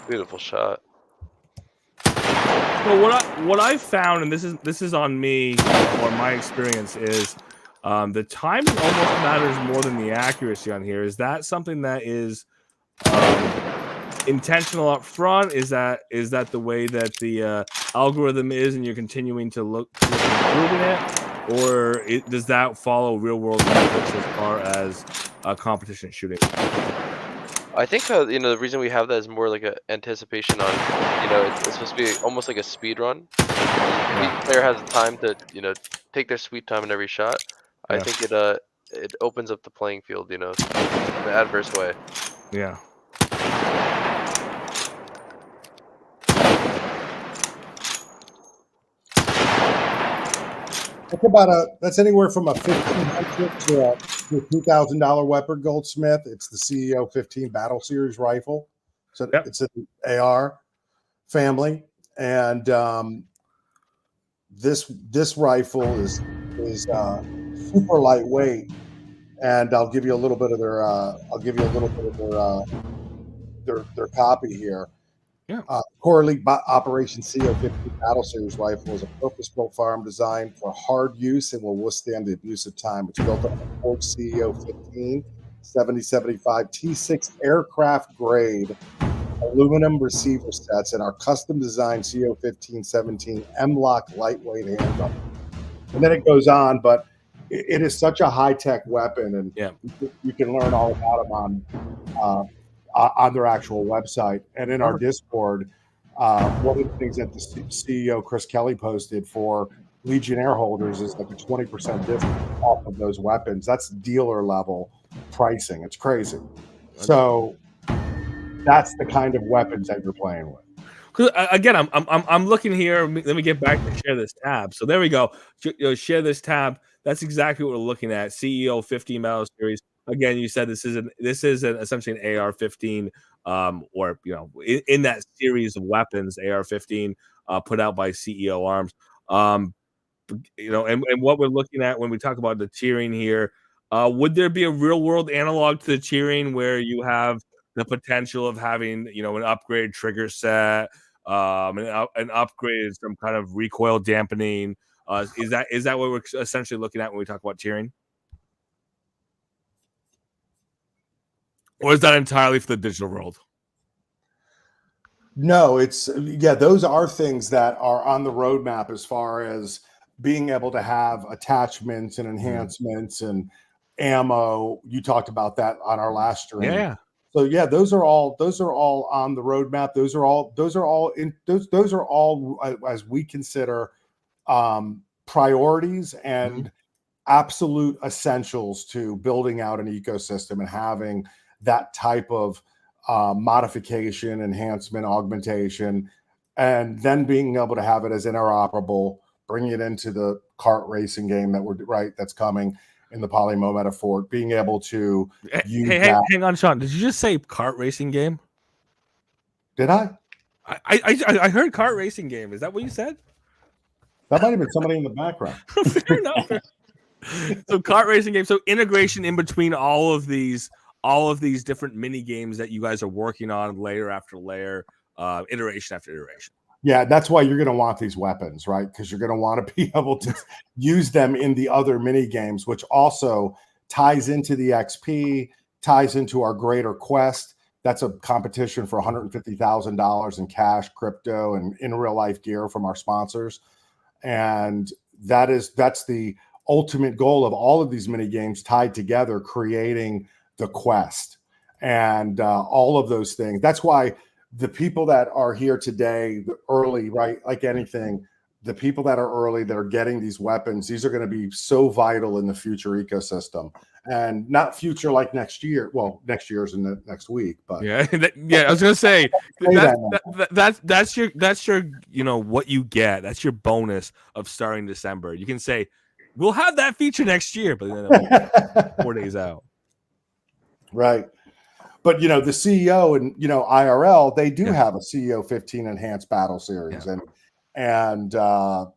Beautiful shot. So what I found, and this is on me or my experience, is the timing almost matters more than the accuracy on here. Is that something that is intentional up front? Is that the way that the algorithm is, and you're continuing to look improving it, or does that follow real world methods as far as competition shooting? I think the reason we have that is more like an anticipation on it's supposed to be almost like a speed run. Each player has time to take their sweet time in every shot. Yeah. I think it opens up the playing field in an adverse way. Yeah. That's anywhere from a $1,500 to a $2,000 weapon, Goldsmith. It's the CEO 15 Battle Series rifle. So it's an AR family, and this rifle is super lightweight. And I'll give you a little bit of their copy here. Yeah. Core Elite Operation CO-15 Battle Series rifle is a purpose-built firearm designed for hard use and will withstand the abuse of time. It's built on a Ford CEO-15 7075 T6 aircraft grade aluminum receiver sets and our custom-designed CO-15-17 M-Lock lightweight handgun. And then it goes on, but it is such a high-tech weapon, and you can learn all about them on their actual website and in our Discord. One of the things that the CEO Chris Kelly posted for Legionnaire holders is like a 20% discount off of those weapons. That's dealer level pricing. It's crazy. So that's the kind of weapons that you're playing with. Because again, I'm looking here. Let me get back to share this tab. So there we go. Share this tab. That's exactly what we're looking at. CEO 15 Battle Series. Again, you said this is essentially an AR-15, or in that series of weapons, AR-15, put out by CEO Arms. And what we're looking at when we talk about the tiering here, would there be a real world analog to the tiering where you have the potential of having an upgraded trigger set, an upgraded some kind of recoil dampening? Is that what we're essentially looking at when we talk about tiering? Or is that entirely for the digital world? No, those are things that are on the roadmap as far as being able to have attachments and enhancements and ammo. You talked about that on our last stream. Yeah. So those are all on the roadmap. Those are all as we consider priorities and absolute essentials to building out an ecosystem and having that type of modification, enhancement, augmentation, and then being able to have it as interoperable, bringing it into the kart racing game that's coming in the Polemo metaphor, being able to use hang on, Sean. Did you just say kart racing game? Did I? I heard kart racing game. Is that what you said? That might have been somebody in the background. Fair enough. So kart racing game. So integration in between all of these different mini games that you guys are working on, layer after layer, iteration after iteration. Yeah, that's why you're going to want these weapons, right? Because you're going to want to be able to use them in the other mini games, which also ties into the XP, ties into our greater quest. That's a competition for $150,000 in cash, crypto, and in real life gear from our sponsors. And that's the ultimate goal of all of these mini games tied together, creating the quest and all of those things. That's why the people that are here today, early, right? Like anything, the people that are early that are getting these weapons, these are going to be so vital in the future ecosystem, and not future like next year. Well, next year's in the next week, but yeah, I was going to say that's your what you get. That's your bonus of starting December. You can say we'll have that feature next year, but then 4 days out, right? But the CEO and IRL, they do have a CEO 15 enhanced battle series, and so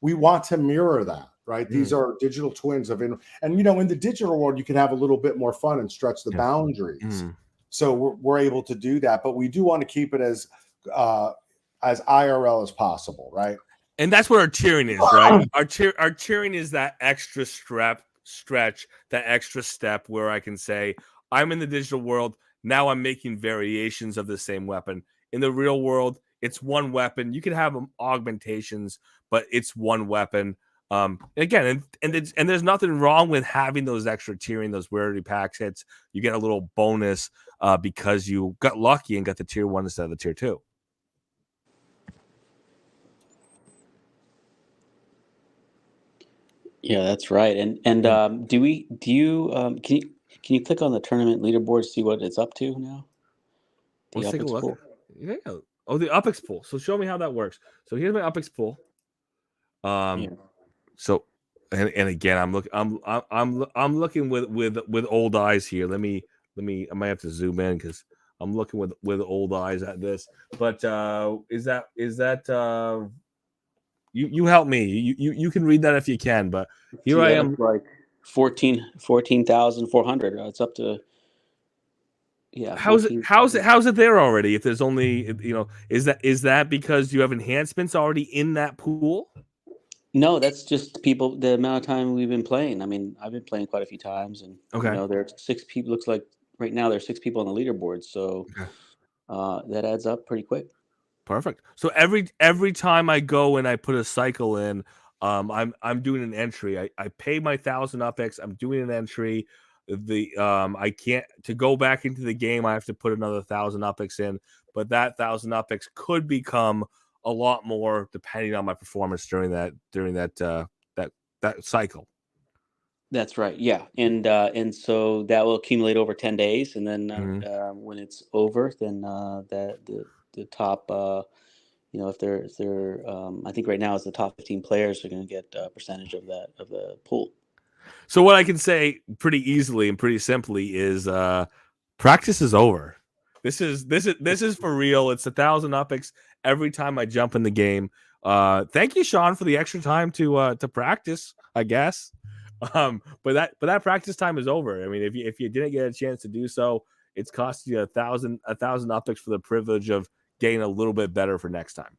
we want to mirror that, right? These are digital twins of in the digital world, you can have a little bit more fun and stretch the boundaries. So we're able to do that, but we do want to keep it as IRL as possible, right? And that's what our cheering is, right? Our cheering is that extra stretch, that extra step where I can say, I'm in the digital world. Now I'm making variations of the same weapon. In the real world, it's one weapon. You can have augmentations, but it's one weapon. Again, and there's nothing wrong with having those extra tiering, those rarity packs hits. You get a little bonus because you got lucky and got the tier 1 instead of the tier 2. Yeah, that's right. And can you click on the tournament leaderboard to see what it's up to now? Let's take a look. Yeah. Oh, the UPX pool. So show me how that works. So here's my UPX pool. So and again, I'm looking with old eyes here. Let me I might have to zoom in because I'm looking with old eyes at this. But is that you help me. You can read that if you can, but here I am, like 14,400. It's up to How's it there already? If there's only is that because you have enhancements already in that pool? No, that's just people. The amount of time we've been playing. I mean, I've been playing quite a few times, and there's 6 people. Looks like right now there's 6 people on the leaderboard, so that adds up pretty quick. Perfect. So every time I go and I put a cycle in, I'm doing an entry. I pay my 1,000 UPX. I'm doing an entry. I can't to go back into the game. I have to put another 1,000 UPX in, but that 1,000 UPX could become a lot more depending on my performance during that cycle. That's right. Yeah, and so that will accumulate over 10 days, and then when it's over, then the top, if they're I think right now it's the top 15 players are going to get a percentage of the pool. So what I can say pretty easily and pretty simply is practice is over. This is for real. It's 1,000 UPX every time I jump in the game. Thank you, Sean, for the extra time to practice, I guess. But that practice time is over. I mean, if you didn't get a chance to do so, it's costing you 1,000 UPX for the privilege of getting a little bit better for next time.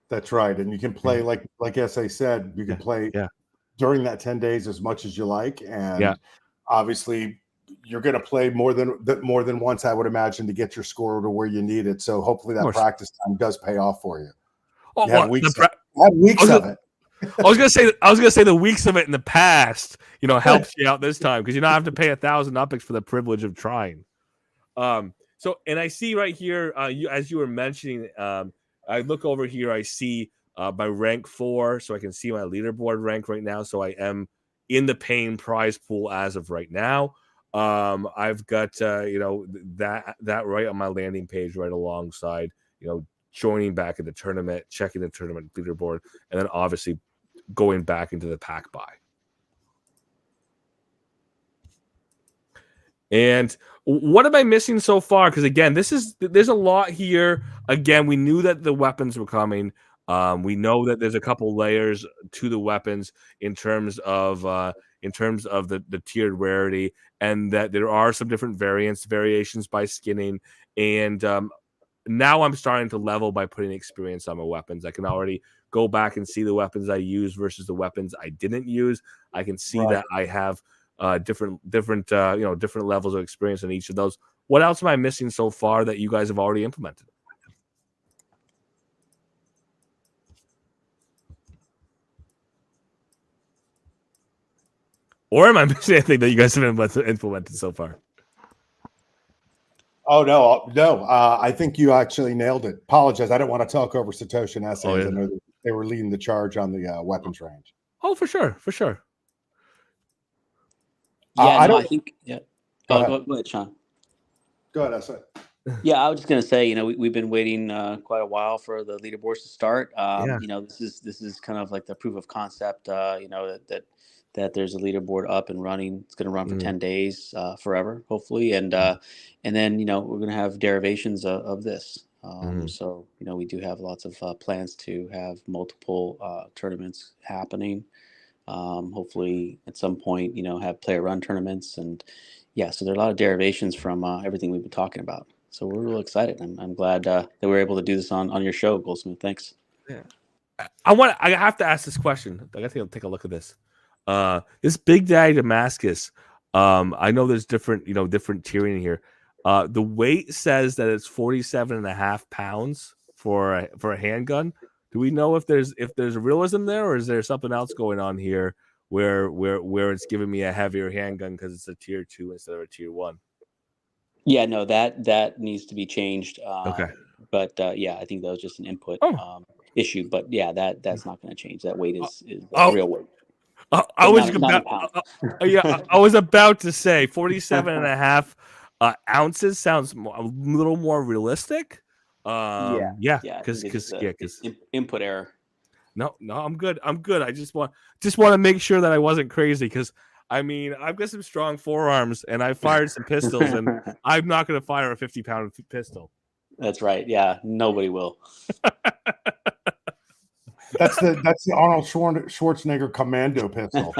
That's right, and you can play like SA said, you can play during that 10 days as much as you like, and obviously you're going to play more than once, I would imagine, to get your score to where you need it. So hopefully that practice time does pay off for you. Oh, you have weeks of it. I was gonna say the weeks of it in the past, helps you out this time because you don't have to pay 1,000 UPX for the privilege of trying. So, and I see right here, as you were mentioning, I look over here, I see my rank 4, so I can see my leaderboard rank right now. So I am in the paying prize pool as of right now. I've got that right on my landing page, right alongside joining back in the tournament, checking the tournament leaderboard, and then obviously going back into the pack buy. And what am I missing so far? Because again, there's a lot here. Again, we knew that the weapons were coming. We know that there's a couple layers to the weapons in terms of the tiered rarity, and that there are some different variations by skinning. And now I'm starting to level by putting experience on my weapons. I can already go back and see the weapons I use versus the weapons I didn't use. I can see that I have different levels of experience in each of those. What else am I missing so far that you guys have already implemented? Or am I missing anything that you guys have implemented so far? Oh, no. I think you actually nailed it. Apologize. I don't want to talk over Satoshi and SA. I know that they were leading the charge on the weapons range. Oh, for sure. For sure. Yeah, I think, yeah. Go ahead, Sean. Go ahead, SA. Yeah, I was just going to say, we've been waiting quite a while for the leaderboards to start. This is kind of like the proof of concept, that there's a leaderboard up and running. It's going to run for 10 days, forever, hopefully. And then, we're going to have derivations of this. So, we do have lots of plans to have multiple tournaments happening. Hopefully at some point, have player run tournaments. And so there are a lot of derivations from everything we've been talking about. So we're real excited. I'm glad that we're able to do this on your show, Goldsmith. Thanks. Yeah. I have to ask this question. I got to take a look at this. This Big Daddy Damascus. I know there's different tiering here. The weight says that it's 47.5 pounds for a handgun. Do we know if there's a realism there, or is there something else going on here where it's giving me a heavier handgun because it's a tier 2 instead of a tier 1? Yeah, no, that needs to be changed. Okay. But I think that was just an input issue. But that's not going to change. That weight is real weight. I was about to say 47.5 ounces sounds a little more realistic. Because input error. No, I'm good. I just want to make sure that I wasn't crazy, because I've got some strong forearms and I fired some pistols, and I'm not going to fire a 50-pound pistol. That's right. Yeah, nobody will. That's the Arnold Schwarzenegger commando pistol.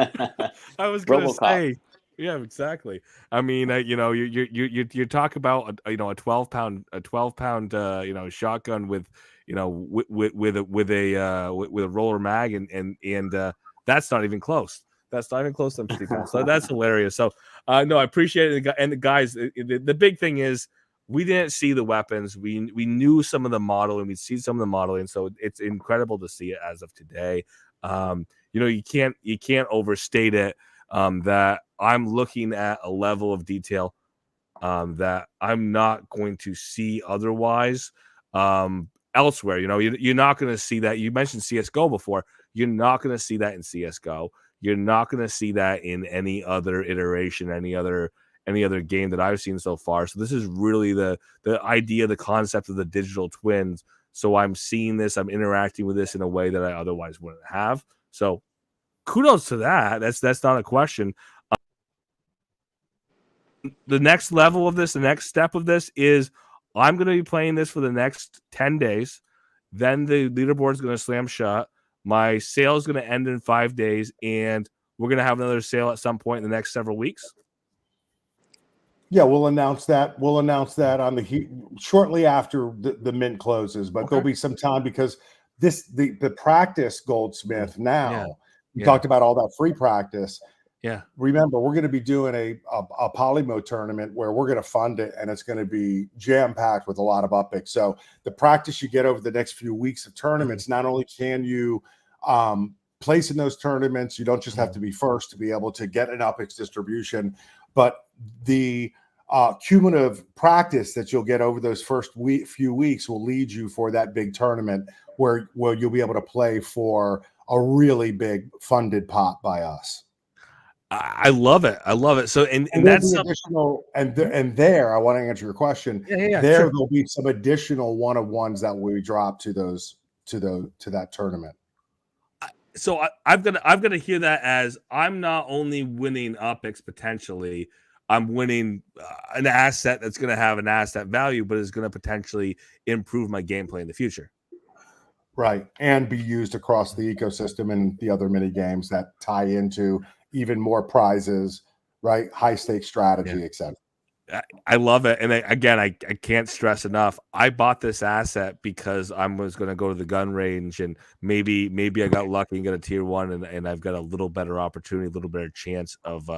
I was going to say, yeah, exactly. You talk about a 12-pound shotgun with a roller mag, and that's not even close. That's not even close to 50 pounds. So that's hilarious. So no, I appreciate it. And the guys, the big thing is, we didn't see the weapons. We knew some of the modeling. We see some of the modeling. So it's incredible to see it as of today. You can't overstate it. That I'm looking at a level of detail that I'm not going to see otherwise elsewhere. You're not going to see that. You mentioned CS:GO before. You're not going to see that in CS:GO. You're not going to see that in any other iteration, any other game that I've seen so far. So this is really the idea, the concept of the digital twins. So I'm seeing this, I'm interacting with this in a way that I otherwise wouldn't have. So kudos to that. That's not a question. The next level of this, the next step of this is I'm going to be playing this for the next 10 days. Then the leaderboard is going to slam shut. My sale is going to end in 5 days, and we're going to have another sale at some point in the next several weeks. Yeah, we'll announce that. We'll announce that on shortly after the mint closes, but there'll be some time, because the practice, Goldsmith, now you talked about all that free practice. Yeah. Remember, we're going to be doing a Polemo tournament where we're going to fund it, and it's going to be jam-packed with a lot of upicks. So the practice you get over the next few weeks of tournaments, not only can you place in those tournaments, you don't just have to be first to be able to get an upicks distribution, but the cumulative practice that you'll get over those first few weeks will lead you for that big tournament where you'll be able to play for a really big funded pot by us. I love it. So and that's additional, and there I want to answer your question. There'll be some additional one-of-ones that we drop to that tournament. So I'm gonna hear that as I'm not only winning upicks potentially, I'm winning an asset that's going to have an asset value, but is going to potentially improve my gameplay in the future. Right. And be used across the ecosystem and the other mini games that tie into even more prizes, right? High stakes strategy, etc. I love it. And I can't stress enough. I bought this asset because I was going to go to the gun range, and maybe I got lucky and got a tier 1, and I've got a little better opportunity, a little better chance of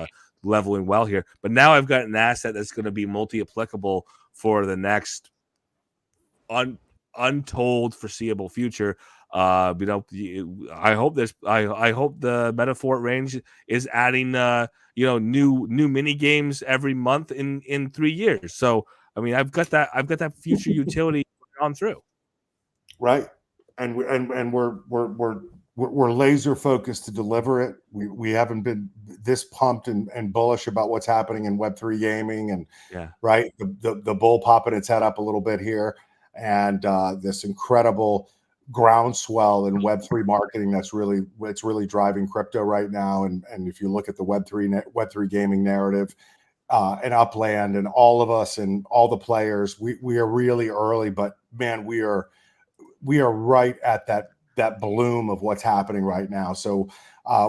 leveling well here. But now I've got an asset that's going to be multi-applicable for the next untold foreseeable future. I hope I hope the Metaphor range is adding new mini games every month in 3 years. So I mean, I've got that future utility on through. Right. And we're laser focused to deliver it. We haven't been this pumped and bullish about what's happening in Web3 gaming, and right, the bull popping its head up a little bit here, and this incredible groundswell in Web3 marketing it's really driving crypto right now. And if you look at the Web3 gaming narrative, and Upland and all of us and all the players, we are really early, but man, we are right at that bloom of what's happening right now. So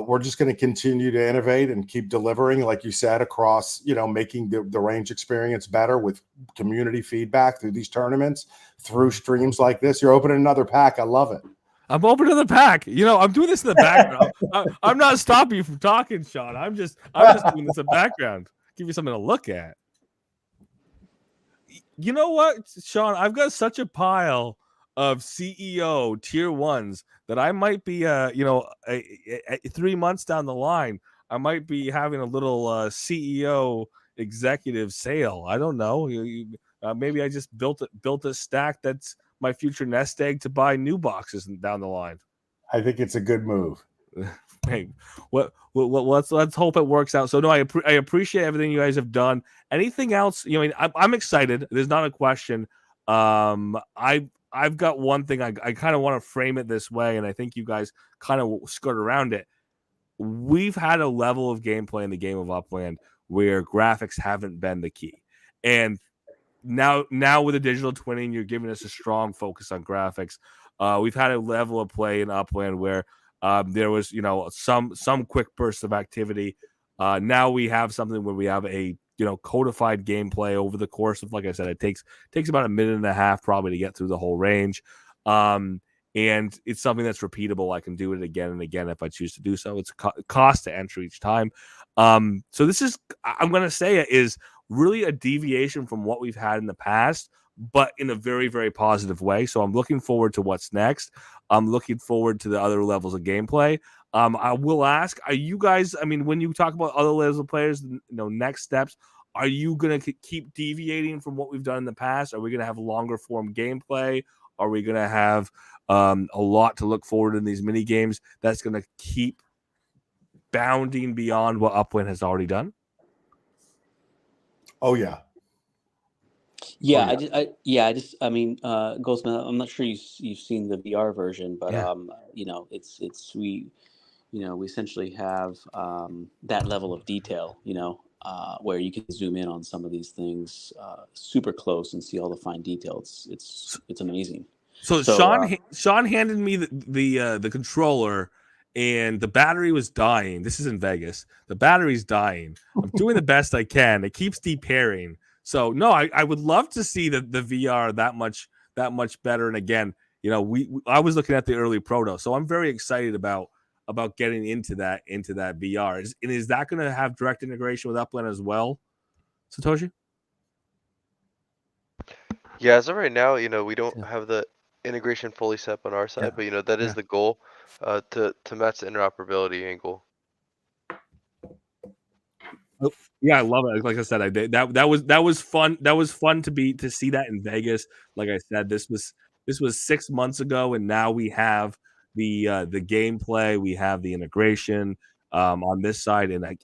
we're just going to continue to innovate and keep delivering, like you said, across, making the range experience better with community feedback through these tournaments, through streams like this. You're opening another pack. I love it. I'm opening the pack. I'm doing this in the background. I'm not stopping you from talking, Sean. I'm just doing this in the background. Give you something to look at. You know what, Sean? I've got such a pile of CEO tier 1s that I might be, 3 months down the line, I might be having a little CEO executive sale. I don't know. Maybe I just built a stack that's my future nest egg to buy new boxes down the line. I think it's a good move. Hey, let's hope it works out. So no, I appreciate everything you guys have done. Anything else? I'm excited. There's not a question. I've got one thing. I kind of want to frame it this way, and I think you guys kind of skirt around it. We've had a level of gameplay in the game of Upland where graphics haven't been the key, and now with the digital twinning, you're giving us a strong focus on graphics. We've had a level of play in Upland where there was, some quick bursts of activity. Now we have something where we have a, codified gameplay over the course of, like I said, it takes about a minute and a half probably to get through the whole range. And it's something that's repeatable. I can do it again and again if I choose to do so. It's a cost to enter each time. So this is, I'm going to say it is really a deviation from what we've had in the past, but in a very, very positive way. So I'm looking forward to what's next. I'm looking forward to the other levels of gameplay. I will ask, are you guys, when you talk about other levels of players, next steps, are you going to keep deviating from what we've done in the past? Are we going to have longer form gameplay? Are we going to have a lot to look forward in these mini games that's going to keep bounding beyond what Upland has already done? Oh yeah. Yeah, Goldsmith, I'm not sure you've seen the VR version, but we essentially have that level of detail, where you can zoom in on some of these things super close and see all the fine details. It's amazing. So Sean handed me the controller, and the battery was dying. This is in Vegas. The battery's dying. I'm doing the best I can. It keeps depairing. So no, I would love to see the VR that much better. And again, I was looking at the early proto, so I'm very excited about getting into that VR. Is that going to have direct integration with Upland as well, Satoshi? Yeah, as of right now, we don't have the integration fully set on our side, but that is the goal, to match the interoperability angle. Yeah, I love it. Like I said, I did that was fun. That was fun to see that in Vegas. Like I said, this was 6 months ago, and now we have the gameplay, we have the integration on this side, and I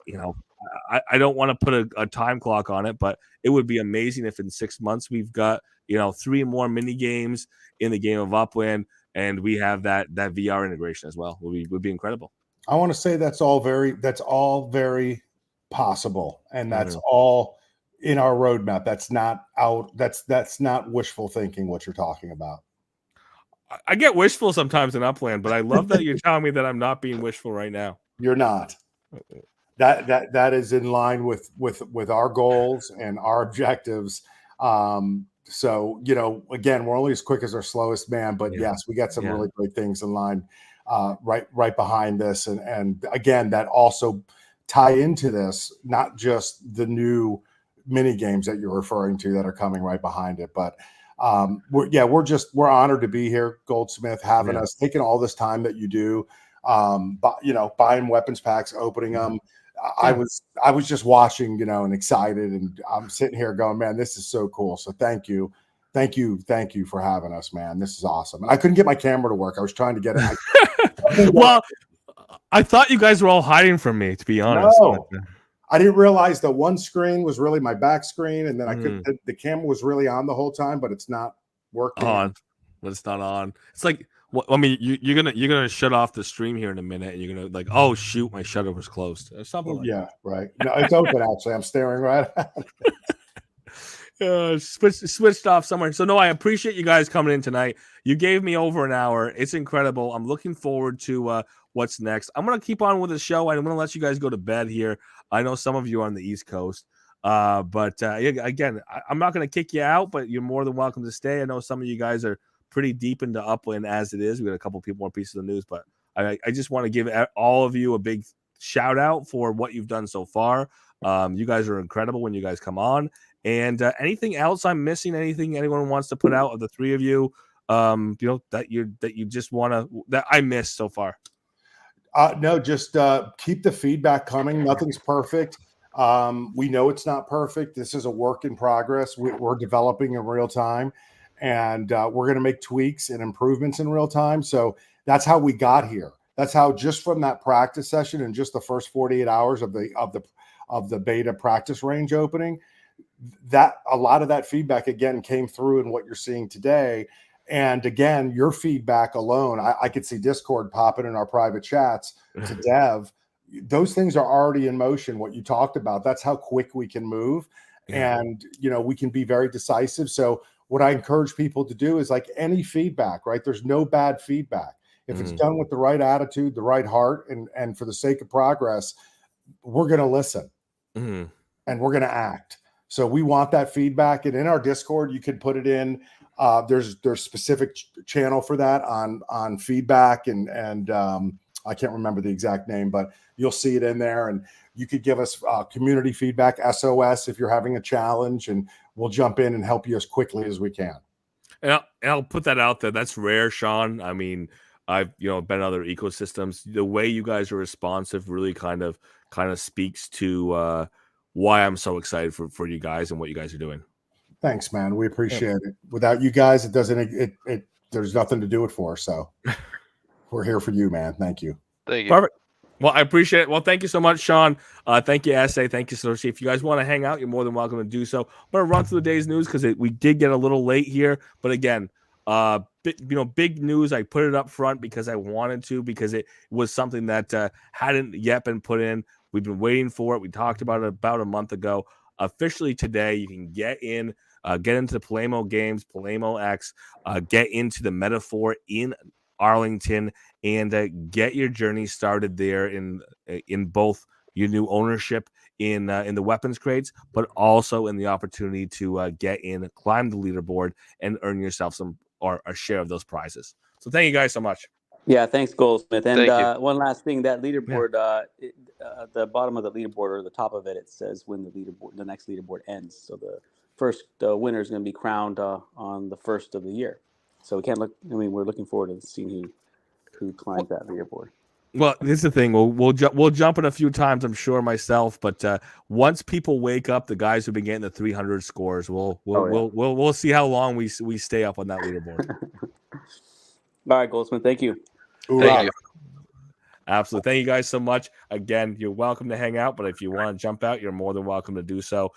don't want to put a time clock on it, but it would be amazing if in 6 months we've got 3 more mini games in the game of Upland, and we have that VR integration as well. Would be incredible. I want to say that's all very possible, and that's all in our roadmap. That's not out. That's not wishful thinking. What you're talking about. I get wishful sometimes in Upland, but I love that you're telling me that I'm not being wishful right now. You're not. That is in line with our goals and our objectives. So, you know, again, we're only as quick as our slowest man, but yes, we got some really great things in line right behind this. And again, that also tie into this, not just the new mini games that you're referring to that are coming right behind it, but we're honored to be here, Goldsmith, having us, taking all this time that you do, but, you know, buying weapons packs, opening them. I was just watching, you know, and excited, and I'm sitting here going, man, this is so cool. So thank you for having us, man. This is awesome. And I couldn't get my camera to work. I was trying to get it. Well, I thought you guys were all hiding from me, to be honest. No, I didn't realize that one screen was really my back screen, and then I could the camera was really on the whole time, but it's not working. But it's not on. It's like, I mean, you're gonna shut off the stream here in a minute, and you're gonna like, oh shoot, my shutter was closed or something. Like right. No, it's open actually. I'm staring right at it. Switched off somewhere. So no, I appreciate you guys coming in tonight. You gave me over an hour. It's incredible. I'm looking forward to what's next. I'm gonna keep on with the show. I'm gonna let you guys go to bed here. I know some of you are on the East Coast. But again, I'm not gonna kick you out, but you're more than welcome to stay. I know some of you guys are pretty deep into Upland as it is. We got a couple more pieces of news, but I just want to give all of you a big shout out for what you've done so far. You guys are incredible when you guys come on. And anything else I'm missing? Anything anyone wants to put out of the three of you? You know, that you just want to, that I missed so far. No, just keep the feedback coming. Nothing's perfect. We know it's not perfect. This is a work in progress. We're developing in real time, and we're going to make tweaks and improvements in real time. So that's how we got here. That's how, just from that practice session and just the first 48 hours of the beta practice range opening, that a lot of that feedback again came through in what you're seeing today. And again, your feedback alone, I could see Discord popping in our private chats to dev. Those things are already in motion. What you talked about, that's how quick we can move. And, you know, we can be very decisive. So what I encourage people to do is, like any feedback, right? There's no bad feedback. If it's done with the right attitude, the right heart, and for the sake of progress, we're going to listen and we're going to act. So we want that feedback. And in our Discord, you can put it in. There's specific channel for that on feedback, and I can't remember the exact name, but you'll see it in there. And you could give us community feedback, SOS, if you're having a challenge, and we'll jump in and help you as quickly as we can. And I'll put that out there. That's rare, Sean. I mean, I've been in other ecosystems. The way you guys are responsive really kind of speaks to why I'm so excited for you guys and what you guys are doing. Thanks, man. We appreciate it. Without you guys, there's nothing to do it for. So we're here for you, man. Thank you. Thank you. Perfect. Well, I appreciate it. Well, thank you so much, Sean. Thank you, SA. Thank you, Cersei. If you guys want to hang out, you're more than welcome to do so. I'm going to run through the day's news because we did get a little late here. But again, big news. I put it up front because I wanted to, because it was something that hadn't yet been put in. We've been waiting for it. We talked about it about a month ago. Officially today, you can get into the Polemo games, Polemo X, get into the Metaphor in Arlington, and get your journey started there in both your new ownership in the weapons crates, but also in the opportunity to get in, climb the leaderboard, and earn yourself some or a share of those prizes. So thank you guys so much. Yeah, thanks, Goldsmith. And Thank you. one last thing, that leaderboard, at the bottom of the leaderboard or the top of it, it says when the next leaderboard ends. So the first winner is going to be crowned on the first of the year. So we can't look. I mean, we're looking forward to seeing who climbs that leaderboard. Well, this is the thing. We'll jump in a few times, I'm sure, myself. But once people wake up, the guys who've been getting the 300 scores, we'll see how long we stay up on that leaderboard. All right, Goldsmith. Thank you. Thank you. Absolutely. Thank you guys so much. Again, you're welcome to hang out, but if you want to jump out, you're more than welcome to do so.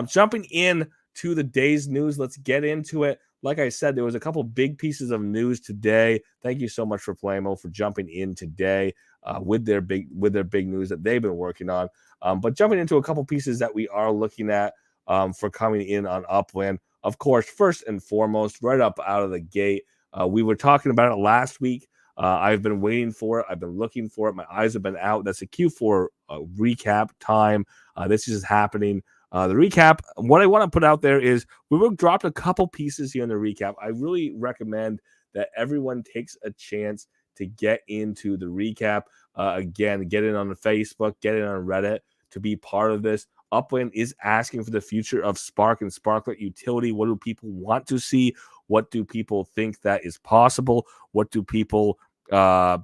Jumping in to the day's news, let's get into it. like I said, there was a couple big pieces of news today. Thank you so much for Polemo for jumping in today with their big news that they've been working on. But jumping into a couple pieces that we are looking at for coming in on Upland. Of course, first and foremost, right up out of the gate, we were talking about it last week. I've been waiting for it. I've been looking for it. My eyes have been out. That's a Q4 recap time. This is happening. The recap, what I want to put out there is we will drop a couple pieces here in the recap. I really recommend that everyone takes a chance to get into the recap. Again, get it on the Facebook, get it on Reddit to be part of this. Upland is asking for the future of Spark and Sparklet utility. What do people want to see? What do people think that is possible? What do people not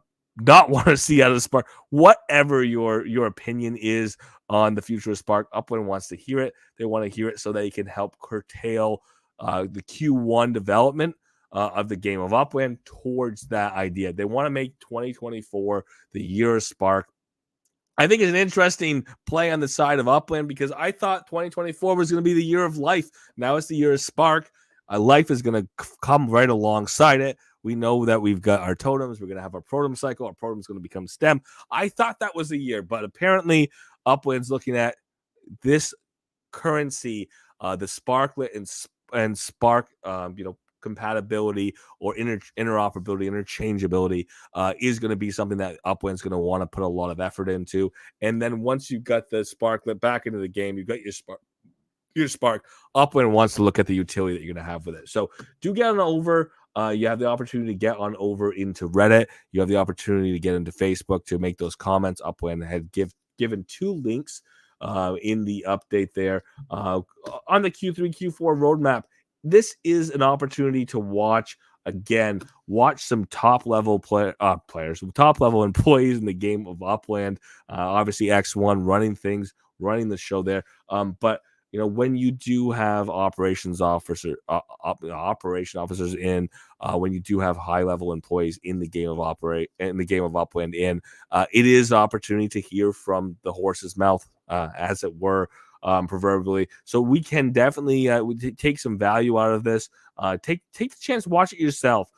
want to see out of Spark? Whatever your opinion is on the future of Spark, Upland wants to hear it. They want to hear it so they can help curtail the Q1 development of the game of Upland towards that idea. They want to make 2024 the year of Spark. I think it's an interesting play on the side of Upland because I thought 2024 was going to be the year of life. Now it's the year of Spark. Life is going to come right alongside it. We know that we've got our totems. We're going to have our protem cycle. Our protem is going to become STEM. I thought that was the year, but apparently Upland's looking at this currency, the Sparklet and Spark, compatibility or interoperability, interchangeability is going to be something that Upland's going to want to put a lot of effort into. And then once you've got the Sparklet back into the game, you've got your Spark. Upland wants to look at the utility that you're going to have with it. So do get on over. You have the opportunity to get on over into Reddit. You have the opportunity to get into Facebook to make those comments. Upland had given 2 links in the update there on the Q3, Q4 roadmap. This is an opportunity to watch some top level players, some top level employees in the game of Upland. Obviously, X1 running the show there. But when you do have operation officers in, when you do have high level employees in the game of Upland it is an opportunity to hear from the horse's mouth, as it were. Proverbially, so we can definitely take some value out of this. Take the chance to watch it yourself.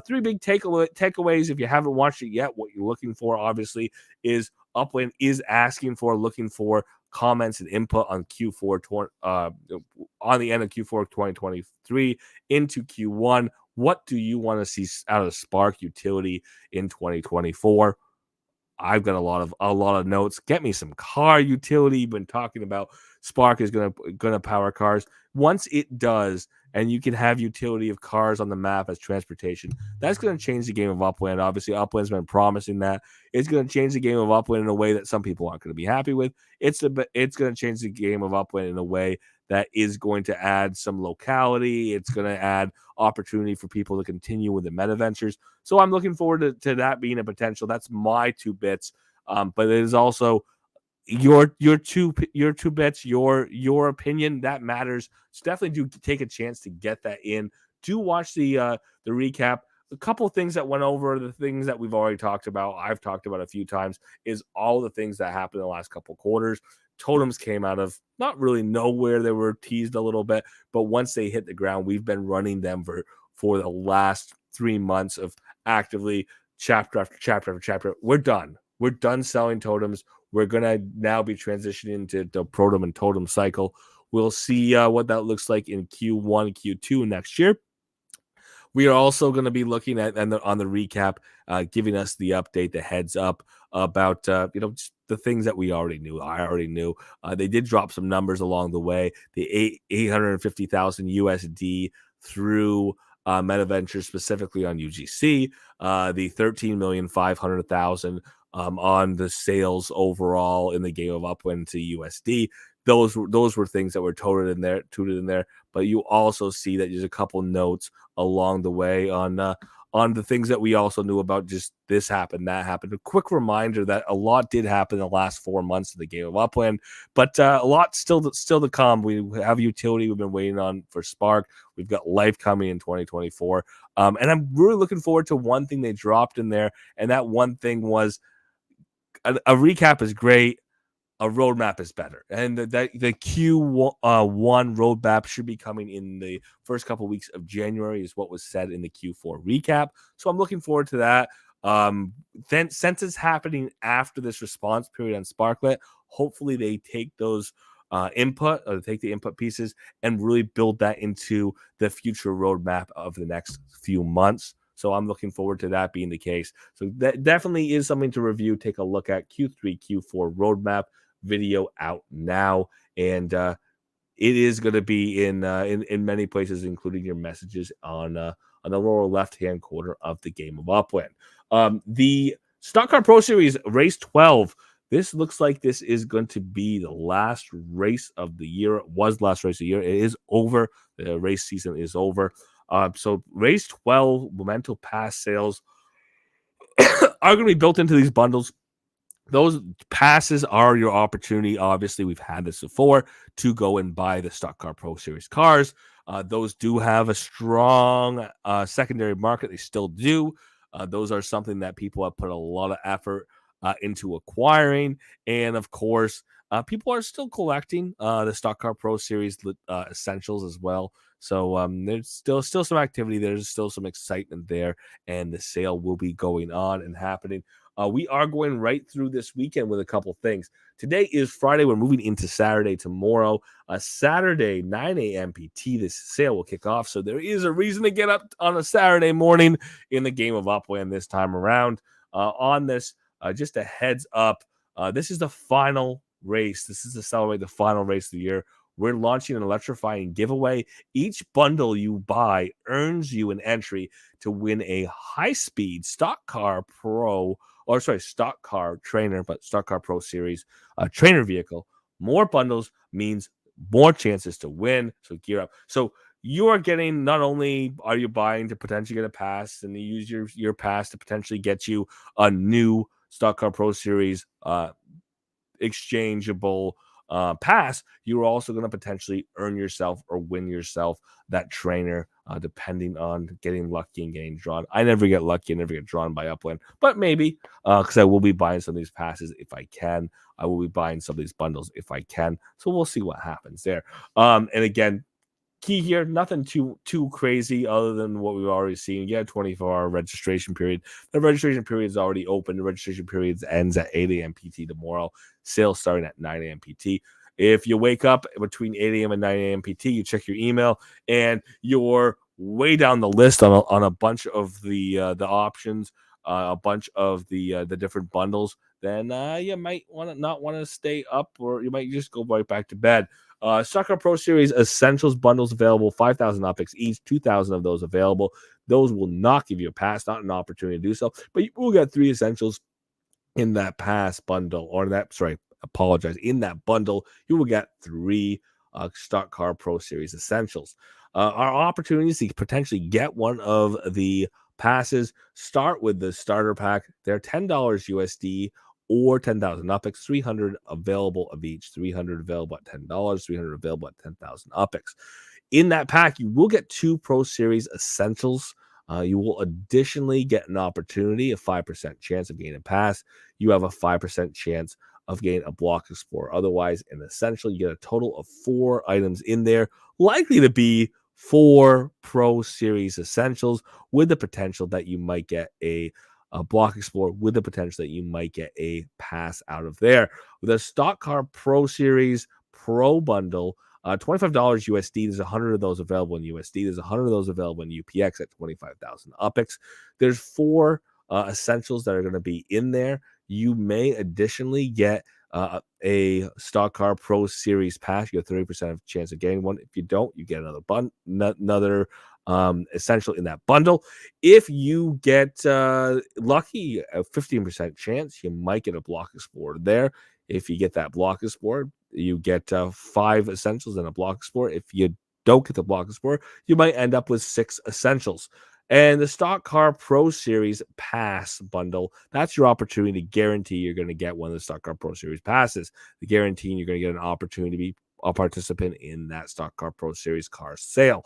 3 big takeaways if you haven't watched it yet. What you're looking for, obviously, is Upland is looking for comments and input on Q4 on the end of Q4 2023 into Q1. What do you want to see out of Spark utility in 2024? I've got a lot of notes. Get me some car utility. You've been talking about Spark is gonna power cars. Once it does, and you can have utility of cars on the map as transportation, that's going to change the game of Upland. Obviously, Upland's been promising that. It's going to change the game of Upland in a way that some people aren't going to be happy with. It's going to change the game of Upland in a way that is going to add some locality. It's going to add opportunity for people to continue with the meta ventures. So I'm looking forward to that being a potential. That's my 2 bits. But it is also your 2 bits, your opinion that matters. So definitely do take a chance to get that in. Do watch the recap. A couple of things that went over, the things that we've already talked about, I've talked about a few times, is all the things that happened in the last couple of quarters. Totems came out of not really nowhere. They were teased a little bit, but once they hit the ground, we've been running them for the last 3 months of actively chapter after chapter after chapter. We're done. We're done selling totems. We're going to now be transitioning to the protem and totem cycle. We'll see what that looks like in Q1, Q2 next year. We are also going to be looking at on the recap, giving us the update, the heads up about just the things that we already knew. I already knew. They did drop some numbers along the way. The 850,000 USD through MetaVenture, specifically on UGC. The 13,500,000 on the sales overall in the game of Upland to USD. Those were things that were tooted in there. But you also see that there's a couple notes along the way on the things that we also knew about. Just this happened, that happened. A quick reminder that a lot did happen in the last 4 months of the game of Upland, but a lot still to come. We have utility we've been waiting on for Spark. We've got life coming in 2024, and I'm really looking forward to one thing they dropped in there, and that one thing was a recap is great. a roadmap is better, and the Q1 roadmap should be coming in the first couple weeks of January, is what was said in the Q4 recap. So I'm looking forward to that. Then, since it's happening after this response period on Sparklet, hopefully they take those input, or take the input pieces and really build that into the future roadmap of the next few months. So I'm looking forward to that being the case. So that definitely is something to review. Take a look at Q3, Q4 roadmap video out now, and it is going to be in many places, including your messages on the lower left hand corner of the game of Upland. The Stock Car Pro Series Race 12. This looks like this is going to be the last race of the year. It was the last race of the year. It is over. The race season is over. So Race 12 Memento Pass sales are going to be built into these bundles. Those passes are your opportunity. Obviously, we've had this before, to go and buy the Stock Car Pro Series cars. Those do have a strong secondary market. They still do. Those are something that people have put a lot of effort into acquiring. And of course, people are still collecting the Stock Car Pro Series essentials as well. So there's still some activity. There's still some excitement there, and the sale will be going on and happening. We are going right through this weekend with a couple things. Today is Friday. We're moving into Saturday tomorrow. Saturday, 9 a.m. PT, this sale will kick off. So there is a reason to get up on a Saturday morning in the game of Upland this time around. On this, just a heads up, this is the final race. This is to celebrate the final race of the year. We're launching an electrifying giveaway. Each bundle you buy earns you an entry to win a high-speed Stock Car Trainer, but Stock Car Pro Series trainer vehicle. More bundles means more chances to win. So gear up. So you are getting, not only are you buying to potentially get a pass, and you use your pass to potentially get you a new Stock Car Pro Series exchangeable pass, you're also going to potentially earn yourself or win yourself that trainer, depending on getting lucky and getting drawn. I never get lucky and never get drawn by Upland, but maybe, because I will be buying some of these passes if I can. I will be buying some of these bundles if I can. So we'll see what happens there. And again, key here, nothing too crazy other than what we've already seen. You get a 24-hour registration period. The registration period is already open. The registration period ends at 8 a.m. PT tomorrow. Sales starting at 9 a.m. PT. If you wake up between 8 a.m. and 9 a.m. PT, you check your email, and you're way down the list on a bunch of the options, a bunch of the different bundles, then you might not want to stay up, or you might just go right back to bed. Stock Car Pro Series Essentials bundles available, 5,000 optics each, 2,000 of those available. Those will not give you a pass, not an opportunity to do so, but you will get 3 essentials in that pass bundle, in that bundle, you will get 3 Stock Car Pro Series Essentials. Our opportunities to potentially get one of the passes start with the starter pack. They're $10 USD, or 10,000 UPIX, 300 available of each, 300 available at $10, 300 available at 10,000 UPIX. In that pack, you will get 2 Pro Series Essentials. You will additionally get an opportunity, a 5% chance of getting a pass. You have a 5% chance of getting a Block Explorer. Otherwise, in Essential, you get a total of 4 items in there, likely to be 4 Pro Series Essentials, with the potential that you might get a Block Explorer, with the potential that you might get a pass out of there. With a Stock Car Pro Series Pro Bundle, $25 USD. There's 100 of those available in USD. There's 100 of those available in UPX at 25,000 UPIX. There's 4 essentials that are going to be in there. You may additionally get a Stock Car Pro Series pass. You have 30% of chance of getting one. If you don't, you get another essential in that bundle. If you get lucky, a 15% chance, you might get a Block Explorer there. If you get that Block Explorer, you get 5 essentials and a Block Explorer. If you don't get the Block Explorer, you might end up with 6 essentials. And the Stock Car Pro Series Pass bundle, that's your opportunity to guarantee you're going to get one of the Stock Car Pro Series passes. The guaranteeing you're going to get an opportunity to be a participant in that Stock Car Pro Series car sale.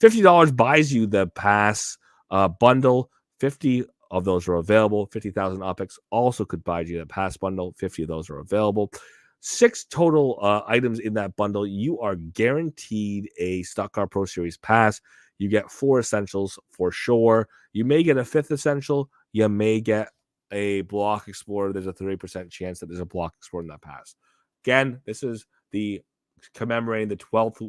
$50 buys you the pass bundle. 50 of those are available. 50,000 OPEX also could buy you the pass bundle. 50 of those are available. 6 total items in that bundle. You are guaranteed a Stock Car Pro Series pass. You get 4 essentials for sure. You may get a 5th essential. You may get a Block Explorer. There's a 30% chance that there's a Block Explorer in that pass. Again, this is the commemorating the 12th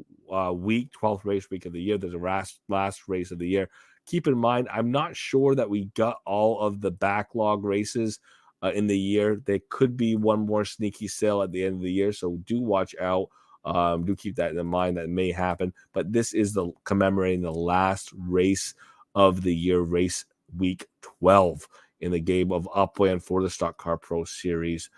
week, 12th race week of the year. There's a last race of the year. Keep in mind, I'm not sure that we got all of the backlog races in the year. There could be one more sneaky sale at the end of the year, so do watch out. Do keep that in mind. That may happen, but this is the commemorating the last race of the year, race week 12 in the game of Upland for the Stock Car Pro Series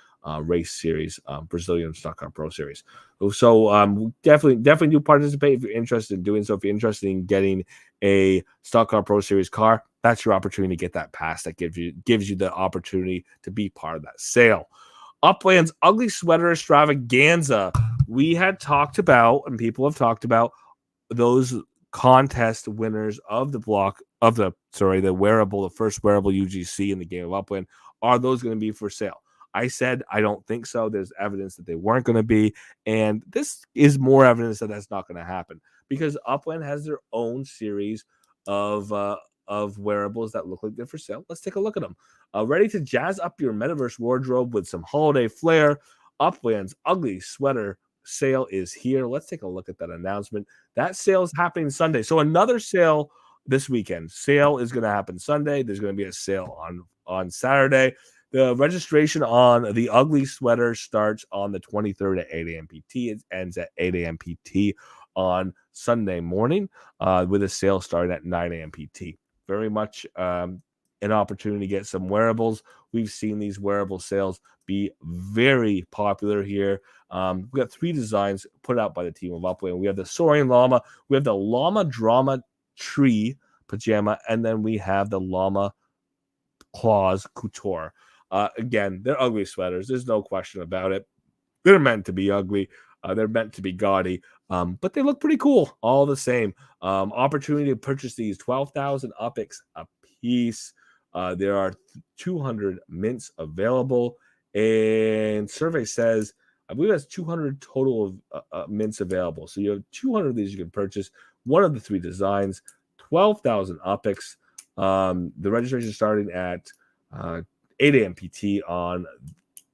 race series, Brazilian Stock Car Pro Series. So definitely do participate if you're interested in doing so. If you're interested in getting a Stock Car Pro Series car, that's your opportunity to get that pass. That gives you the opportunity to be part of that sale. Upland's Ugly Sweater Extravaganza. We had talked about, and people have talked about, those contest winners of the first wearable UGC in the game of Upland. Are those going to be for sale? I said I don't think so. There's evidence that they weren't going to be, and this is more evidence that that's not going to happen because Upland has their own series of wearables that look like they're for sale. Let's take a look at them. Ready to jazz up your metaverse wardrobe with some holiday flair? Upland's Ugly Sweater sale is here. Let's take a look at that announcement. That sale is happening Sunday. So another sale this weekend. Sale is going to happen Sunday. There's going to be a sale on Saturday. The registration on the Ugly Sweater starts on the 23rd at 8 a.m. PT. It ends at 8 a.m. PT on Sunday morning with a sale starting at 9 a.m. PT. Very much an opportunity to get some wearables. We've seen these wearable sales be very popular here. We've got 3 designs put out by the team of Upland. We have the Soaring Llama, we have the Llama Drama Tree Pajama, and then we have the Llama Claws Couture. Again, they're ugly sweaters. There's no question about it. They're meant to be ugly. They're meant to be gaudy, but they look pretty cool all the same. Opportunity to purchase these 12,000 UPX a piece. There are 200 mints available, and survey says I believe that's 200 total of mints available. So you have 200 of these you can purchase. One of the 3 designs, 12,000 UPX. The registration starting at 8 a.m. PT on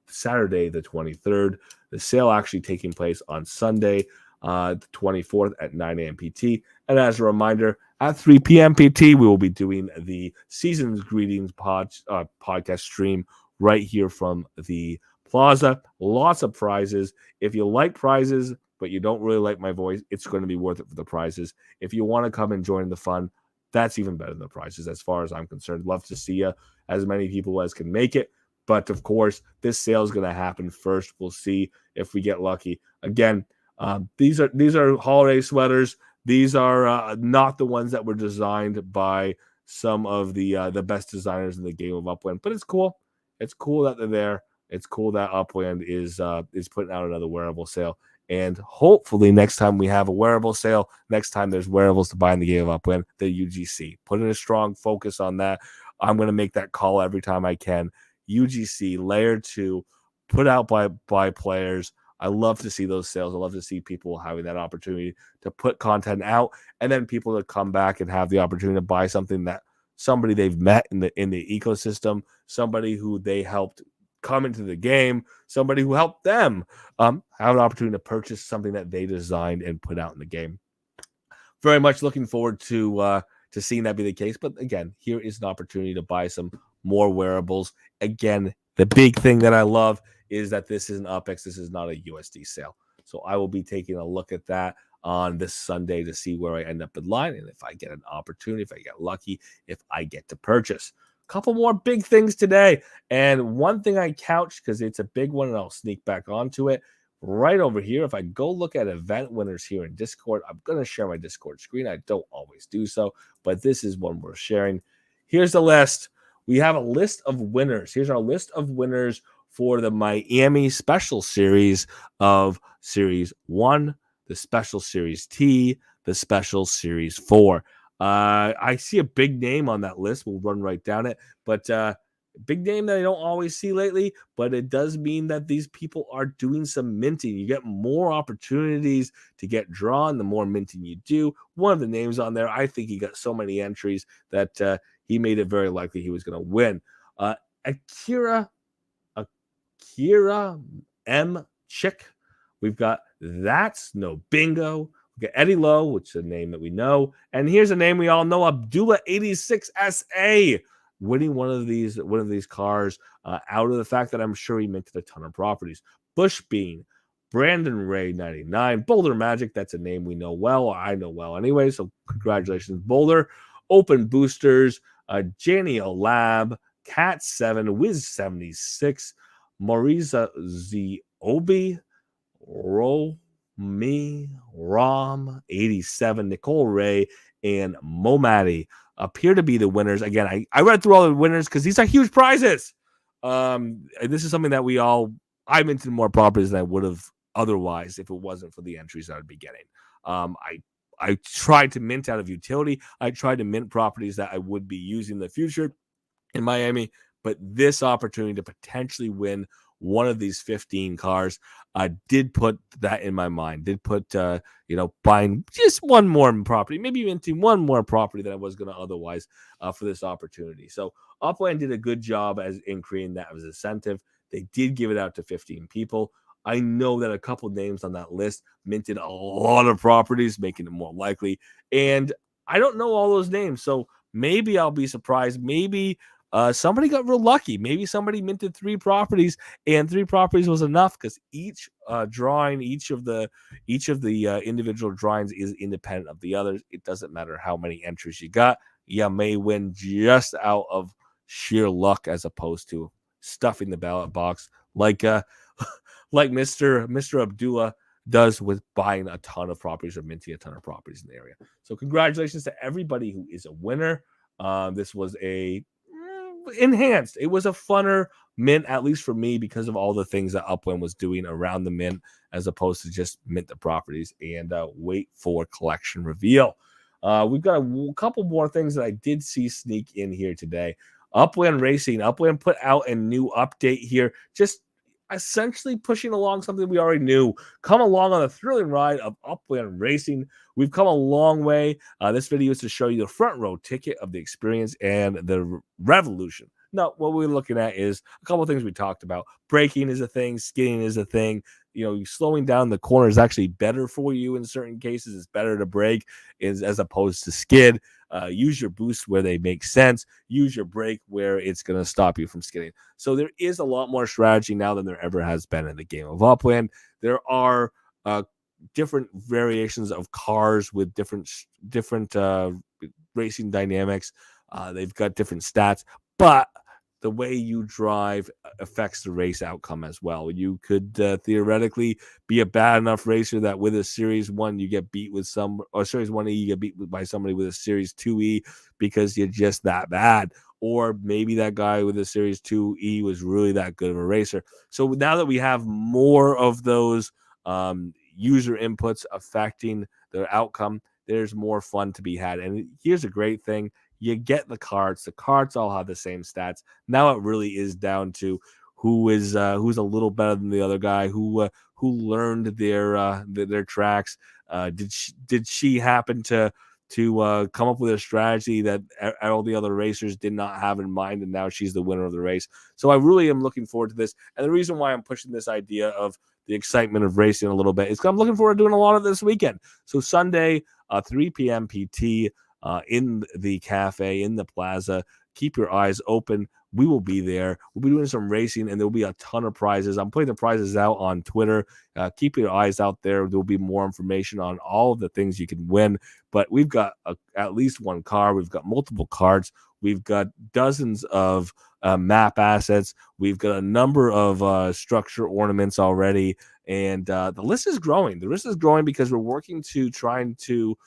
Saturday, the 23rd. The sale actually taking place on Sunday, the 24th at 9 a.m. PT. And as a reminder, at 3 p.m. PT, we will be doing the Season's Greetings podcast stream right here from the Plaza. Lots of prizes. If you like prizes, but you don't really like my voice, it's going to be worth it for the prizes. If you want to come and join the fun, that's even better than the prizes as far as I'm concerned. Love to see you, as many people as can make it. But of course, this sale is going to happen first. We'll see if we get lucky. Again, these are holiday sweaters. These are not the ones that were designed by some of the best designers in the game of Upland. But it's cool. It's cool that they're there. It's cool that Upland is putting out another wearable sale. And hopefully next time we have a wearable sale, next time there's wearables to buy in the game of Upland, the UGC. Put in a strong focus on that. I'm going to make that call every time I can. UGC Layer 2 put out by players. I love to see those sales. I love to see people having that opportunity to put content out and then people to come back and have the opportunity to buy something that somebody they've met in the ecosystem, somebody who they helped come into the game, somebody who helped them have an opportunity to purchase something that they designed and put out in the game. Very much looking forward to seeing that be the case. But again, here is an opportunity to buy some more wearables. Again, the big thing that I love is that this is an UPX. This is not a USD sale. So I will be taking a look at that on this Sunday to see where I end up in line and if I get an opportunity, if I get lucky, if I get to purchase. Couple more big things today, and one thing I couched because it's a big one, and I'll sneak back onto it right over here. If I go look at event winners here in Discord, I'm going to share my Discord screen. I don't always do so, but this is one worth sharing. Here's the list. We have a list of winners. Here's our list of winners for the Miami Special Series of Series 1, the Special Series T, the Special Series 4. I see a big name on that list. We'll run right down it. But Big name that I don't always see lately, but it does mean that these people are doing some minting. You get more opportunities to get drawn the more minting you do. One of the names on there, I think he got so many entries that he made it very likely he was going to win. Akira M. Chick. We've got That's No Bingo. We got Eddie Lowe, which is a name that we know. And here's a name we all know, Abdullah 86SA, winning one of these cars out of the fact that I'm sure he minted a ton of properties. Bush Bean, Brandon Ray 99, Boulder Magic, that's a name we know well, or I know well anyway, so congratulations, Boulder. Open Boosters, Janio Lab, Cat 7, Wiz 76, Mauriza Ziobi, Rom 87, Nicole Ray, and Momati appear to be the winners. Again, I read through all the winners because these are huge prizes. This is something that I minted more properties than I would have otherwise if it wasn't for the entries that I'd be getting. I tried to mint out of utility. I tried to mint properties that I would be using in the future in Miami, but this opportunity to potentially win one of these 15 cars did put that in my mind, did put, buying just one more property, maybe minting one more property than I was going to otherwise for this opportunity. So Upland did a good job in creating that as incentive. They did give it out to 15 people. I know that a couple names on that list minted a lot of properties, making it more likely. And I don't know all those names, so maybe I'll be surprised. Maybe somebody got real lucky. Maybe somebody minted 3 properties, and 3 properties was enough because each drawing, each of the individual drawings is independent of the others. It doesn't matter how many entries you got. You may win just out of sheer luck as opposed to stuffing the ballot box like Mr. Abdullah does with buying a ton of properties or minting a ton of properties in the area. So congratulations to everybody who is a winner. This was enhanced. It was a funner mint, at least for me, because of all the things that Upland was doing around the mint, as opposed to just mint the properties and wait for collection reveal. We've got a couple more things that I did see sneak in here today. Upland Racing. Upland put out a new update here, just essentially pushing along something we already knew. Come along on a thrilling ride of Upland Racing. We've come a long way. This video is to show you the front row ticket of the experience and the revolution. No, what we're looking at is a couple of things we talked about. Braking is a thing. Skidding is a thing. Slowing down the corner is actually better for you in certain cases. It's better to brake as opposed to skid. Use your boost where they make sense. Use your brake where it's going to stop you from skidding. So there is a lot more strategy now than there ever has been in the game of Upland. There are different variations of cars with different racing dynamics. They've got different stats, but the way you drive affects the race outcome as well. You could theoretically be a bad enough racer that with a Series 1 you get beat with or Series 1E you get beat by somebody with a Series 2E because you're just that bad. Or maybe that guy with a Series 2E was really that good of a racer. So now that we have more of those user inputs affecting the outcome, there's more fun to be had. And here's a great thing. You get the carts. The carts all have the same stats. Now it really is down to who's a little better than the other guy, who learned their tracks. Did she happen to come up with a strategy that all the other racers did not have in mind, and now she's the winner of the race? So I really am looking forward to this. And the reason why I'm pushing this idea of the excitement of racing a little bit is because I'm looking forward to doing a lot of this weekend. So Sunday, 3 p.m. PT. In the cafe, in the plaza. Keep your eyes open. We will be there. We'll be doing some racing, and there will be a ton of prizes. I'm putting the prizes out on Twitter. Keep your eyes out there. There will be more information on all of the things you can win. But we've got at least one car. We've got multiple cards. We've got dozens of map assets. We've got a number of structure ornaments already. And the list is growing. The list is growing because we're working to trying to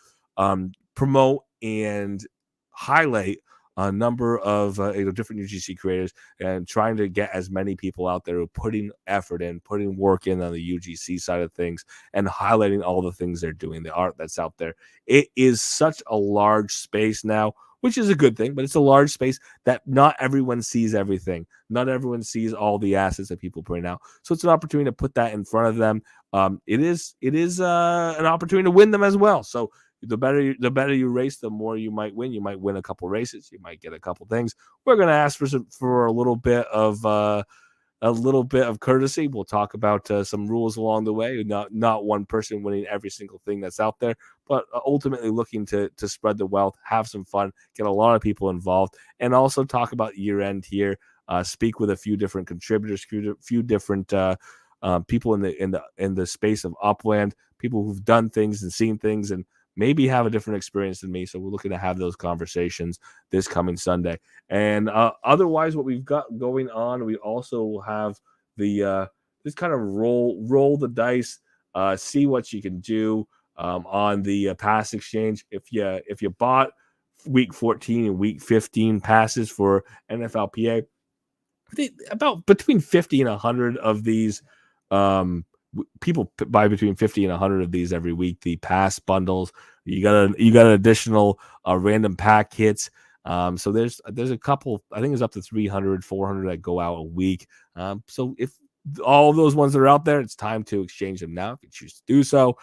promote and highlight a number of different UGC creators and trying to get as many people out there who are putting effort in, putting work in on the UGC side of things and highlighting all the things they're doing, the art that's out there. It is such a large space now, which is a good thing, but it's a large space that not everyone sees everything. Not everyone sees all the assets that people bring out. So it's an opportunity to put that in front of them. It is an opportunity to win them as well. So the better you race, the more you might win. You might win a couple races. You might get a couple things. We're going to ask for a little bit of courtesy. We'll talk about some rules along the way. Not one person winning every single thing that's out there, but ultimately looking to spread the wealth, have some fun, get a lot of people involved, and also talk about year end here. Speak with a few different contributors, few different people in the space of Upland, people who've done things and seen things and maybe have a different experience than me. So we're looking to have those conversations this coming Sunday. And otherwise, what we've got going on, we also have the just kind of roll the dice, see what you can do on the pass exchange. If you bought week 14 and week 15 passes for NFLPA, about between 50 and 100 of these people buy between 50 and 100 of these every week. The pass bundles, you got an additional random pack hits. So there's a couple, I think it's up to 300, 400 that go out a week. So if all of those ones that are out there, it's time to exchange them now if you choose to do so.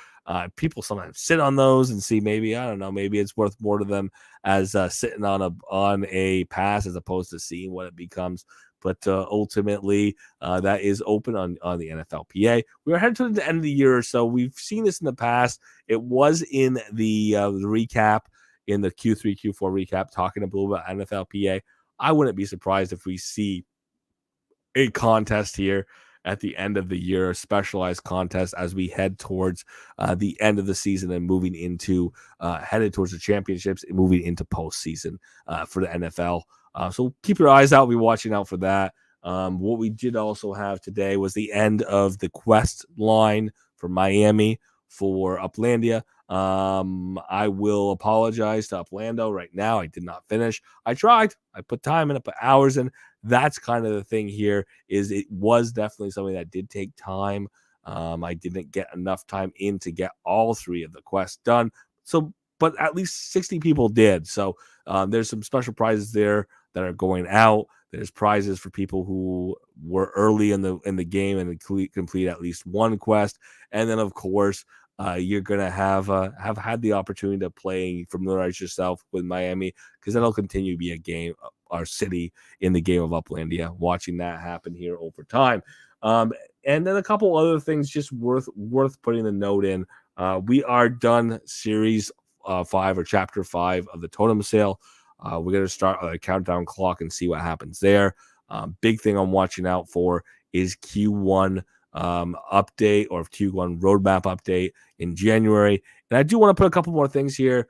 People sometimes sit on those and see maybe it's worth more to them as sitting on a pass as opposed to seeing what it becomes. But ultimately, that is open on the NFLPA. We're headed to the end of the year or so. We've seen this in the past. It was in the recap, in the Q3, Q4 recap, talking a little about NFLPA. I wouldn't be surprised if we see a contest here at the end of the year, a specialized contest as we head towards the end of the season and moving into headed towards the championships and moving into postseason for the NFL. So keep your eyes out. Be watching out for that. What we did also have today was the end of the quest line for Miami for Uplandia. I will apologize to Uplando right now. I did not finish. I tried. I put time in. I put hours in. That's kind of the thing here. Is it was definitely something that did take time. I didn't get enough time in to get all 3 of the quests done. So, but at least 60 people did. So there's some special prizes there that are going out. There's prizes for people who were early in the game and complete at least one quest. And then, of course, you're gonna have had the opportunity to play and familiarize yourself with Miami, because that'll continue to be a game, our city in the game of Uplandia. Watching that happen here over time, and then a couple other things just worth putting a note in. We are done series 5 or chapter 5 of the totem sale. We're gonna start a countdown clock and see what happens there. Big thing I'm watching out for is Q1 update or Q1 roadmap update in January. And I do want to put a couple more things here.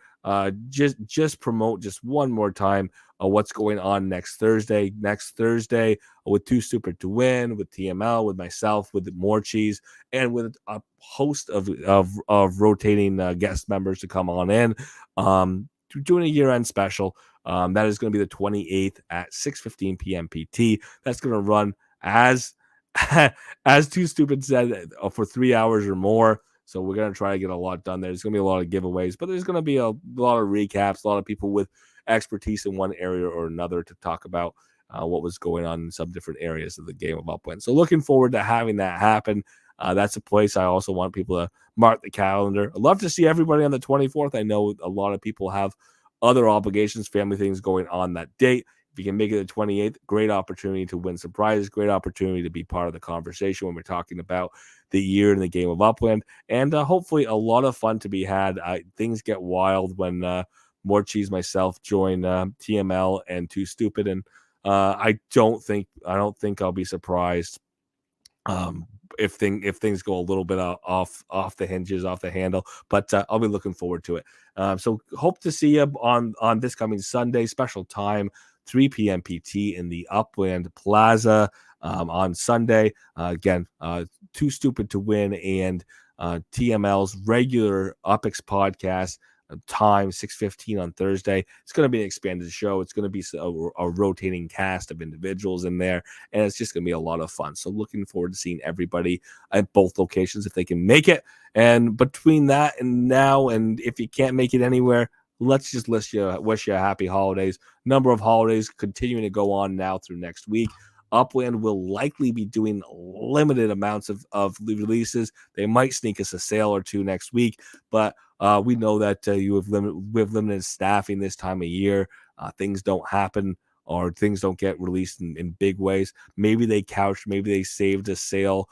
Just promote just one more time what's going on next Thursday. Next Thursday with Too Stupid to Win, with TML, with myself, with Rqce, and with a host of rotating guest members to come on in. Doing a year-end special. That is going to be the 28th at 6:15 p.m. PT. That's going to run as Too Stupid said for 3 hours or more. So we're going to try to get a lot done there. There's going to be a lot of giveaways, but there's going to be a lot of recaps, a lot of people with expertise in one area or another to talk about what was going on in some different areas of the game of Upland. So looking forward to having that happen. That's a place I also want people to mark the calendar. I'd love to see everybody on the 24th. I know a lot of people have other obligations, family things going on that date. If you can make it the 28th, great opportunity to win some prizes, great opportunity to be part of the conversation when we're talking about the year in the game of Upland, and hopefully a lot of fun to be had. Things get wild when Rqce, myself, join TML and Too Stupid, and I don't think I'll be surprised if things go a little bit off the hinges, off the handle, but I'll be looking forward to it. So hope to see you on this coming Sunday, special time, 3 p.m. PT in the Upland Plaza on Sunday. Again, Too Stupid to Win and TML's regular UpX podcast time, 6:15 on Thursday. It's going to be an expanded show. It's going to be a rotating cast of individuals in there, and it's just going to be a lot of fun. So looking forward to seeing everybody at both locations if they can make it. And between that and now, and if you can't make it anywhere, let's just wish you a happy holidays. Number of holidays continuing to go on now through next week. Upland will likely be doing limited amounts of releases. They might sneak us a sale or two next week, but we know that we have limited staffing this time of year. Things don't happen or things don't get released in big ways. Maybe they saved a sale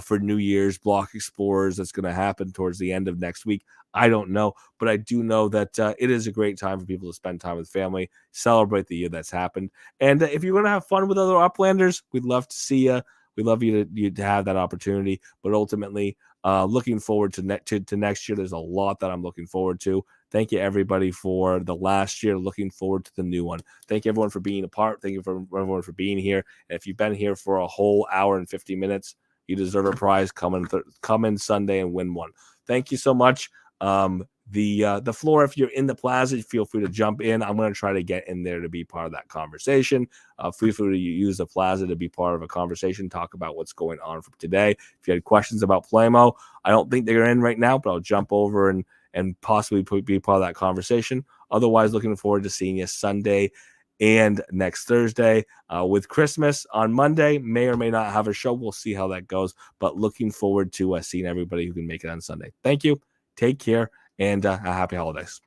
for New Year's Block Explorers that's going to happen towards the end of next week. I don't know, but I do know that it is a great time for people to spend time with family, celebrate the year that's happened. And if you're going to have fun with other Uplanders, we'd love to see you. We'd love you to have that opportunity. But ultimately, looking forward to next year. There's a lot that I'm looking forward to. Thank you, everybody, for the last year. Looking forward to the new one. Thank you, everyone, for being a part. Thank you for everyone for being here. And if you've been here for a whole hour and 50 minutes, you deserve a prize. Come in Sunday and win one. Thank you so much. The floor, if you're in the plaza, feel free to jump in. I'm going to try to get in there to be part of that conversation. Feel free to use the plaza to be part of a conversation, talk about what's going on for today. If you had questions about Polemo, I don't think they're in right now, but I'll jump over and possibly be part of that conversation. Otherwise, looking forward to seeing you Sunday and next Thursday. With Christmas on Monday, may or may not have a show. We'll see how that goes, but looking forward to seeing everybody who can make it on Sunday. Thank you. Take care, and happy holidays.